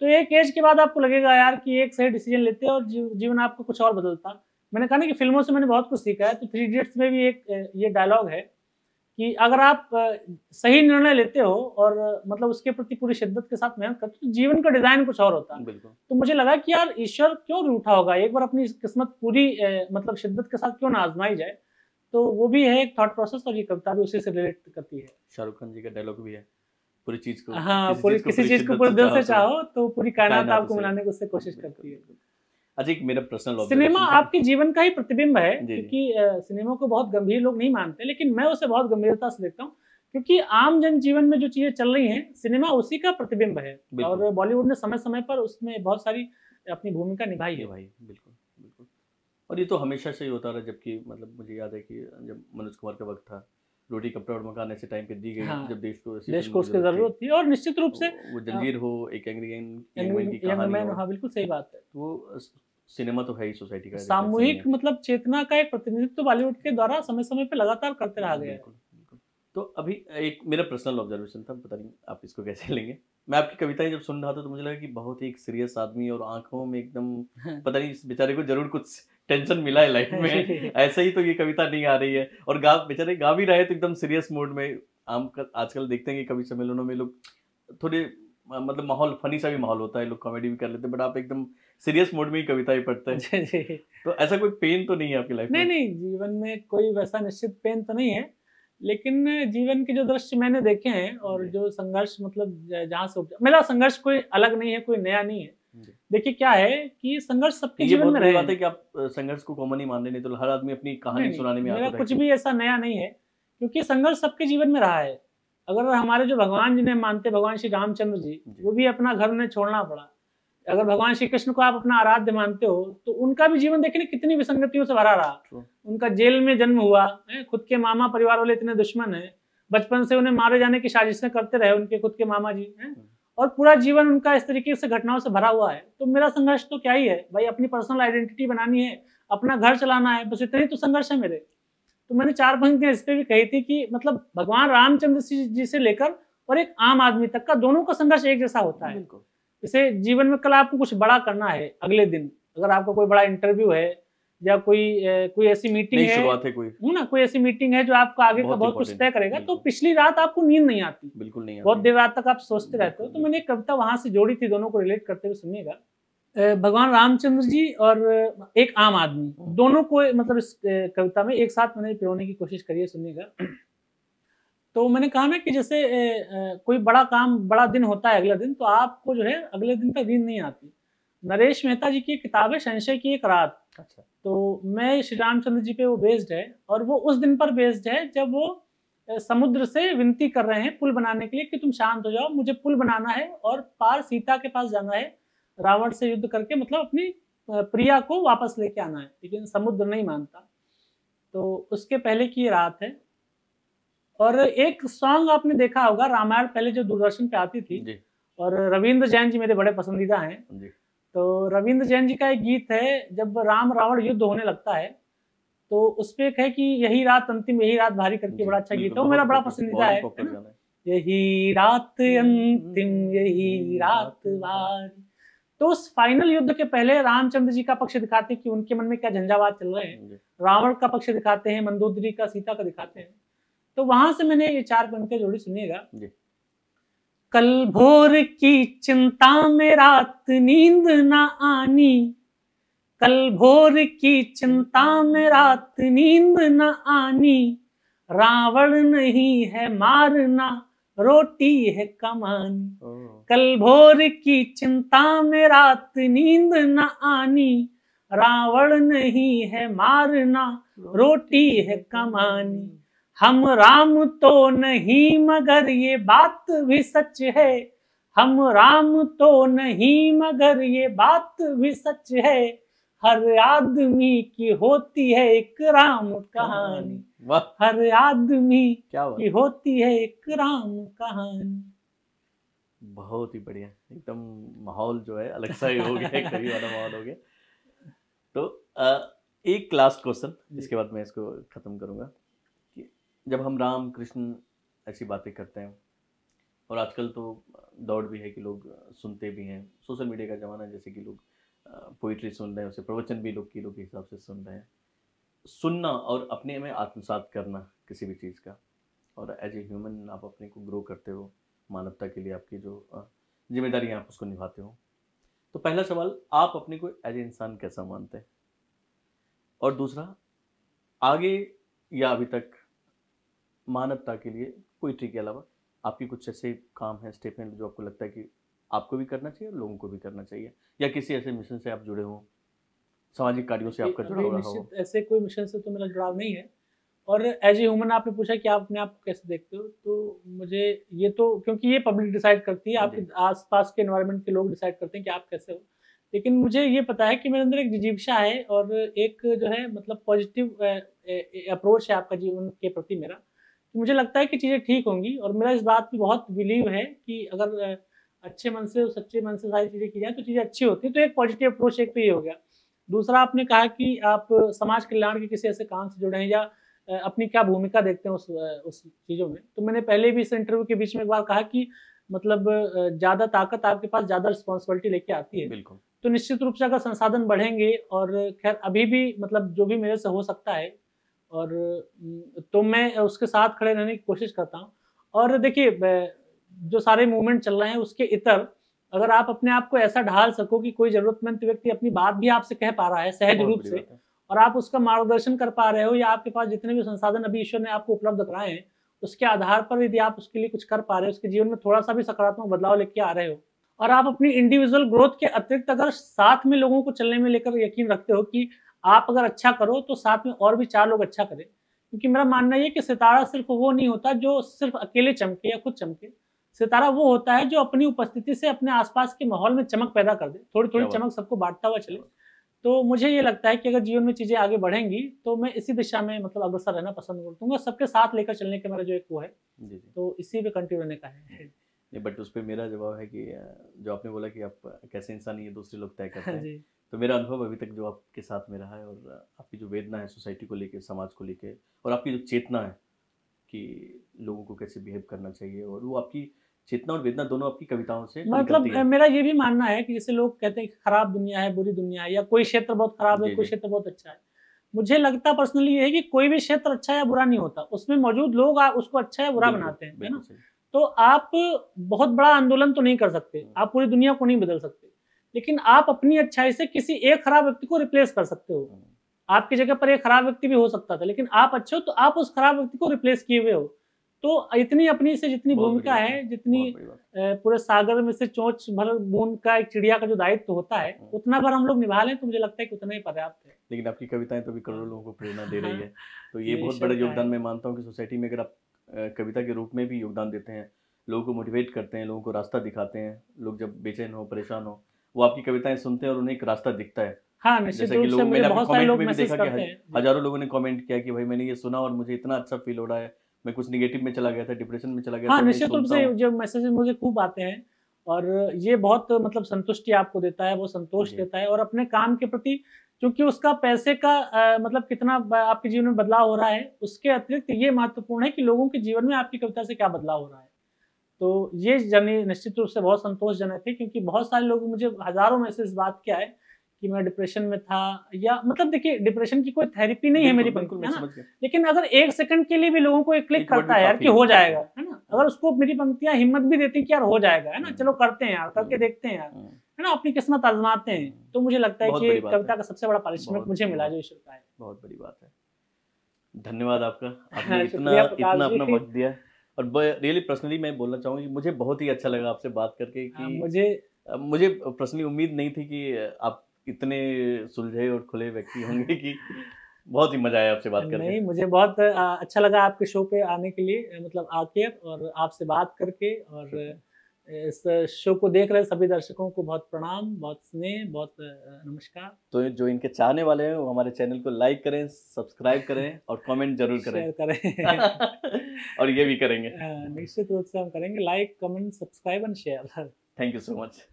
तो एक एज के बाद आपको लगेगा यार कि एक सही डिसीजन लेते और जीवन आपको कुछ और बदलता। मैंने कहा ना कि फिल्मों से मैंने बहुत कुछ सीखा है, तो 3 इडियट्स में भी एक ये डायलॉग है कि अगर आप सही निर्णय लेते हो और मतलब उसके प्रति पूरी शिद्दत के साथ मेहनत करते हो तो जीवन का डिजाइन कुछ और होता है। तो मुझे लगा कि यार ईश्वर क्यों रूठा होगा, एक बार अपनी किस्मत पूरी मतलब शिद्दत के साथ क्यों ना आजमाई जाए। तो वो भी है एक थॉट प्रोसेस और ये कविता भी उसी से रिलेट करती है। शाहरुख खान जी का डायलॉग भी है, पूरी चीज को, हाँ, किसी चीज को पूरे दिल से चाहो तो पूरी कायनात आपको मिलाने की उससे कोशिश करती है। अच्छा, एक मेरा पर्सनल सिनेमा आपके जीवन का ही प्रतिबिंब है, क्योंकि सिनेमा को बहुत गंभीर लोग नहीं मानते, लेकिन मैं उसे बहुत गंभीरता से देखता हूँ क्योंकि आम जन जीवन में जो चीजें चल रही हैं सिनेमा उसी का प्रतिबिंब है और बॉलीवुड ने समय समय पर उसमें बहुत सारी अपनी भूमिका निभाई है। भाई बिल्कुल बिल्कुल, और ये तो हमेशा से ही होता रहा, जबकि मतलब मुझे याद है कि जब मनोज कुमार का वक्त था, रोटी कपड़ा और मकान ऐसे टाइम पे दी गई। हाँ, जब देश को उसकी जरूरत थी और निश्चित रूप से वो जंजीर हो, एक एंग्री यंग कहानी हो। हाँ बिल्कुल सही बात है। वो सिनेमा तो है ही सोसाइटी का सामूहिक मतलब चेतना का एक प्रतिनिधित्व बॉलीवुड के द्वारा समय समय पे लगातार करते रहा गया है। तो अभी एक मेरा पर्सनल ऑब्जर्वेशन था, पता नहीं आप इसको कैसे लेंगे। मैं आपकी कविताएं जब सुन रहा था तो मुझे लगा कि बहुत ही एक सीरियस आदमी और आंखों में एकदम पता नहीं इस बेचारे को जरूर कुछ टेंशन मिला है लाइफ में, ऐसे ही तो ये कविता नहीं आ रही है। और बेचारे गा भी रहे तो एकदम सीरियस मूड में। आजकल देखते हैं कि कवि सम्मेलनों में लोग थोड़े मतलब माहौल फनी सा भी माहौल होता है, लोग कॉमेडी भी कर लेते हैं, बट आप एकदम सीरियस मूड में ही कविताएं पढ़ते हैं। तो ऐसा कोई पेन तो नहीं है आपकी लाइफ में? नहीं, जीवन में कोई वैसा निश्चित पेन तो नहीं है, लेकिन जीवन के जो दृश्य मैंने देखे हैं और जो संघर्ष मतलब जहाँ से मेरा संघर्ष कोई अलग नहीं है, कोई नया नहीं है। देखिए क्या है कि संघर्ष सबके जीवन में रहे। बात है कि आप संघर्ष को कॉमन ही मान रहे, नहीं तो हर आदमी अपनी कहानी सुनाने में मेरा कुछ भी ऐसा नया नहीं है, क्योंकि संघर्ष सबके जीवन में रहा है। अगर हमारे जो भगवान जिन्हें मानते, भगवान श्री रामचंद्र जी, वो भी अपना घर उन्हें छोड़ना पड़ा। अगर भगवान श्री कृष्ण को आप अपना आराध्य मानते हो तो उनका भी जीवन देखिए कितनी विसंगतियों से भरा रहा। उनका जेल में जन्म हुआ, खुद के मामा परिवार वाले इतने दुश्मन है, बचपन से उन्हें मारे जाने की साजिशें करते रहे उनके खुद के मामा जी, और पूरा जीवन उनका इस तरीके से घटनाओं से भरा हुआ है। तो मेरा संघर्ष तो क्या ही है भाई, अपनी पर्सनल आइडेंटिटी बनानी है, अपना घर चलाना है, बस इतना ही तो संघर्ष है मेरे। तो मैंने 4 पंक्तियां इस पे भी कही थी कि मतलब भगवान रामचंद्र जी से लेकर और एक आम आदमी तक का दोनों का संघर्ष एक जैसा होता है। जैसे जीवन में कल आपको कुछ बड़ा करना है, अगले दिन अगर आपका कोई बड़ा इंटरव्यू है या कोई ऐसी मीटिंग है, शुरुआत है कोई ऐसी मीटिंग है जो आपका आगे का बहुत कुछ तय करेगा, तो पिछली रात आपको नींद नहीं आती, बिल्कुल नहीं आती, बहुत देर रात तक आप सोचते रहते हो। तो मैंने एक कविता वहां से जोड़ी थी, दोनों को रिलेट करते हुए सुनिएगा। भगवान रामचंद्र जी और एक आम आदमी, दोनों को मतलब इस कविता में एक साथ मैंने पिरोने की कोशिश करी है, सुनिएगा। तो मैंने कहा ना कि जैसे कोई बड़ा काम, बड़ा दिन होता है अगला दिन, तो आपको जो है अगले दिन तक नींद नहीं आती। नरेश मेहता जी की किताब है संशय की एक रात। अच्छा। तो मैं श्री रामचंद्र जी पे वो बेस्ड है, और वो उस दिन पर बेस्ड है जब वो समुद्र से विनती कर रहे हैं पुल बनाने के लिए कि तुम शांत हो जाओ, मुझे पुल बनाना है और पार सीता के पास जाना है, रावण से युद्ध करके मतलब अपनी प्रिया को वापस लेके आना है, लेकिन समुद्र नहीं मानता। तो उसके पहले की रात है। और एक सॉन्ग आपने देखा होगा, रामायण पहले जो दूरदर्शन पे आती थी जी। और रविंद्र जैन जी मेरे बड़े पसंदीदा हैं जी। तो रविंद्र जैन जी का एक गीत है, जब राम रावण युद्ध होने लगता है तो उसपे एक है कि यही रात अंतिम, यही रात भारी करके, बड़ा अच्छा गीत है, वो मेरा बड़ा पसंदीदा है। यही रात अंतिम, यही रात भारी। तो उस फाइनल युद्ध के पहले रामचंद्र जी का पक्ष दिखाते कि उनके मन में क्या झंझावात चल रहे हैं, रावण का पक्ष दिखाते हैं, मंदोदरी का, सीता का दिखाते हैं। तो वहां से मैंने ये 4 पंक्तियां जोड़ी, सुनिएगा। कल भोर की चिंता में रात नींद ना आनी, कल भोर की चिंता में रात नींद ना आनी, रावण नहीं है मारना, रोटी है कमानी। कल भोर की चिंता में रात नींद ना आनी, रावण नहीं है मारना, रोटी है कमानी। हम राम तो नहीं मगर ये बात भी सच है, हम राम तो नहीं मगर ये बात भी सच है, हर आदमी की होती है एक राम कहानी, हर आदमी की होती है एक राम कहानी। बहुत ही बढ़िया, एकदम माहौल जो है अलग सा ही हो गया, कवि वाला माहौल हो गया। तो एक लास्ट क्वेश्चन, इसके बाद मैं इसको खत्म करूंगा। जब हम राम कृष्ण ऐसी बातें करते हैं, और आजकल तो दौड़ भी है कि लोग सुनते भी हैं, सोशल मीडिया का ज़माना, जैसे कि लोग पोइट्री सुन रहे हैं, उसे प्रवचन भी लोग किलो के हिसाब से सुन रहे हैं। सुनना और अपने में आत्मसात करना किसी भी चीज़ का, और एज ए ह्यूमन आप अपने को ग्रो करते हो, मानवता के लिए आपकी जो जिम्मेदारी आप उसको निभाते हो। तो पहला सवाल, आप अपने को एज ए इंसान कैसा मानते हैं? और दूसरा, आगे या अभी तक मानवता के लिए पोइट्री के अलावा आपकी कुछ ऐसे काम हैं, स्टेप हैं, जो आपको लगता है कि आपको भी करना चाहिए, लोगों को भी करना चाहिए, या किसी ऐसे मिशन से आप जुड़े हो, सामाजिक कार्यों से आपका जुड़ाव रहा हो? ऐसे कोई मिशन से तो मेरा जुड़ाव नहीं है। और एज ए ह्यूमन आपने पूछा कि आप अपने आप को कैसे देखते हो, तो मुझे ये तो, क्योंकि ये पब्लिक डिसाइड करती है, आपके आसपास के एनवायरनमेंट के लोग डिसाइड करते हैं कि आप कैसे हो, लेकिन मुझे ये पता है कि मेरे अंदर एक जिज्ञासा है और एक जो है मतलब पॉजिटिव अप्रोच है आपका जीवन के प्रति मेरा। मुझे लगता है कि चीज़ें ठीक होंगी, और मेरा इस बात में बहुत बिलीव है कि अगर अच्छे मन से, सच्चे मन से सारी चीज़ें की जाए तो चीज़ें अच्छी होती हैं। तो एक पॉजिटिव अप्रोच एक तो ये हो गया। दूसरा, आपने कहा कि आप समाज कल्याण के किसी ऐसे काम से जुड़े हैं, या अपनी क्या भूमिका देखते हैं उस चीज़ों में। तो मैंने पहले भी इस इंटरव्यू के बीच में एक बार कहा कि मतलब ज़्यादा ताकत आपके पास ज़्यादा रिस्पॉन्सिबिलिटी लेके आती है। बिल्कुल। तो निश्चित रूप से अगर संसाधन बढ़ेंगे और खैर अभी भी मतलब जो भी मेरे से हो सकता है और तो मैं उसके साथ खड़े रहने की कोशिश करता हूँ। और देखिए जो सारे मूवमेंट चल रहे हैं उसके इतर अगर आप अपने आप को ऐसा ढाल सको कि कोई ज़रूरतमंद व्यक्ति अपनी बात भी आपसे कह पा रहा है सहज बहुत रूप बड़ी से बात है। और आप उसका मार्गदर्शन कर पा रहे हो या आपके पास जितने भी संसाधन अभी ईश्वर ने आपको उपलब्ध कराए हैं, उसके आधार पर यदि आप उसके लिए कुछ कर पा रहे हो, उसके जीवन में थोड़ा-सा भी सकारात्मक बदलाव लेके आ रहे हो और आप अपनी इंडिविजुअल ग्रोथ के अतिरिक्त अगर साथ में लोगों को चलने में लेकर यकीन रखते हो कि आप अगर अच्छा करो तो साथ में और भी 4 लोग अच्छा करें। क्योंकि मेरा मानना ये है कि सितारा सिर्फ़ वो नहीं होता जो सिर्फ़ अकेले चमके या खुद चमके। सितारा वो होता है जो अपनी उपस्थिति से अपने आस-पास के माहौल में चमक पैदा कर दे। थोड़ी-थोड़ी क्या बात चमक सबको बाँटता हुआ क्या चले। बात। तो मुझे ये लगता है कि अगर जीवन में चीज़ें आगे बढ़ेंगी, तो मैं इसी दिशा में मतलब अग्रसर रहना पसंद करूँगा। सबके साथ लेकर चलने का मेरा जो एक वो है, जी, जी। तो इसी पे कंटिन्यू रहने का है। नहीं, बट उस पे मेरा जवाब है कि जो आपने बोला कि आप कैसे इंसान हैं ये दूसरे लोग तय करते हाँ हैं। जी। तो मेरा अनुभव अभी तक जो आपके साथ में रहा है और आपकी जो वेदना है सोसाइटी को लेके, समाज को लेके और आपकी जो चेतना है कि लोगों को कैसे बिहेव करना चाहिए और वो आपकी चेतना और वेदना दोनों आपकी कविताओं से मतलब निकलती है। मेरा ये भी मानना है कि जैसे लोग कहते हैं कि खराब दुनिया है, बुरी दुनिया है या कोई क्षेत्र बहुत खराब है, जी, कोई जी। क्षेत्र बहुत अच्छा है। मुझे लगता पर्सनली ये है कि कोई भी क्षेत्र अच्छा या बुरा नहीं होता। उसमें मौजूद लोग उसको अच्छा या बुरा बिल्कुल, बनाते हैं, है बिल्कुल ना? सही। तो आप बहुत बड़ा आंदोलन तो नहीं कर सकते, आप पूरी दुनिया को नहीं बदल सकते। लेकिन आप अपनी अच्छाई से किसी एक खराब व्यक्ति को रिप्लेस कर सकते हो। हुँ, आपकी जगह पर एक खराब व्यक्ति भी हो सकता था, लेकिन आप अच्छे हो तो आप उस खराब व्यक्ति को रिप्लेस किए हुए हो। तो इतनी अपनी से जितनी बहुत बड़ी भूमिका बात है, है, जितनी बहुत बड़ी बात। पूरे सागर में से चोंच भर बूँद का एक चिड़िया का जो दायित्व होता है, हुँ, उतना भर हम लोग निभा लें तो मुझे लगता है कि उतना ही पर्याप्त है। लेकिन आपकी कविताएँ तो अभी करोड़ों हाँ, लोगों को प्रेरणा दे रही है। हाँ, तो ये ये बहुत ईश्वर बड़ा का योगदान है। मैं मानता हूँ कि सोसाइटी में अगर आप कविता के रूप में भी योगदान देते हैं, लोगों को मोटिवेट करते हैं, लोगों को रास्ता दिखाते हैं, लोग जब बेचैन हो, परेशान हो, वो आपकी कविताएँ सुनते हैं और उन्हें एक रास्ता दिखता है। हाँ, निश्चित जैसा कि रूप से लोग मुझे मैंने आपके बहुत सारे कमेंट लोग में भी मैसेज देखा कि करते हैं। जी। हज़ारों लोगों ने कमेंट किया कि भाई मैंने ये सुना और मुझे इतना अच्छा फ़ील हो रहा है, मैं कुछ नेगेटिव में चला गया था, डिप्रेशन में चला गया हाँ, था, मैं निश्चित रूप सुनता से हूँ। जो मैसेजेस मुझे खूब आते हैं और ये बहुत मतलब संतुष्टि आपको देता है, वो संतोष जी, देता है और अपने काम के प्रति क्योंकि उसका पैसे का मतलब कितना आपके जीवन में बदलाव हो रहा है, उसके अतिरिक्त ये महत्वपूर्ण है कि लोगों के जीवन में आपकी कविता से क्या बदलाव हो रहा है। तो ये जर्नी निश्चित रूप से बहुत संतोषजनक है क्योंकि बहुत सारे लोग मुझे हज़ारों मैसेज इस बात के आए कि मैं डिप्रेशन में था या मतलब देखिए डिप्रेशन की कोई थेरेपी नहीं है मेरी बिल्कुल, बिल्कुल पंक्ति, मैं है ना? समझ गया। लेकिन अगर 1 सेकंड के लिए भी लोगों को एक क्लिक एक वर्ड करता भी है यार काफ़ी कि है, हो बिल्कुल। जाएगा, है ना? हुँ, अगर उसको मेरी पंक्तियाँ हिम्मत भी देती कि यार हो जाएगा, है ना? हुँ, चलो करते हैं यार, करके हुँ, देखते हैं यार, हुँ, है ना? अपनी किस्मत आज़माते हैं। हुँ। तो मुझे लगता है बहुत कि ये बड़ी बात है। कविता का सबसे बड़ा पारिश्रमिक बहुत, मुझे मिला जो बहुत, ईश्वर का है। बहुत बड़ी बात है। धन्यवाद आपका। आपने हाँ, इतना शुक्रिया प्रकाश इतना अपना जी। वक़्त दिया और ब रियली पर्सनली मैं बोलना चाहूँगा कि मुझे बहुत ही अच्छा लगा आपसे बात करके कि मुझे मुझे पर्सनली उम्मीद नहीं थी कि आप इतने सुलझे और खुले व्यक्ति होंगे कि बहुत ही मज़ा आया आपसे बात करके। नहीं, मुझे बहुत अच्छा लगा आपके शो पे आने के लिए मतलब आके और आपसे बात करके और शुक्रिया। इस शो को देख रहे सभी दर्शकों को बहुत प्रणाम, बहुत स्नेह, बहुत नमस्कार। तो जो इनके चाहने वाले हैं वो हमारे चैनल को लाइक करें, सब्सक्राइब करें और कमेंट ज़रूर करें। शेयर करें। और ये भी करेंगे। निश्चित रूप से हम करेंगे like, comment, subscribe and share. Thank you so much.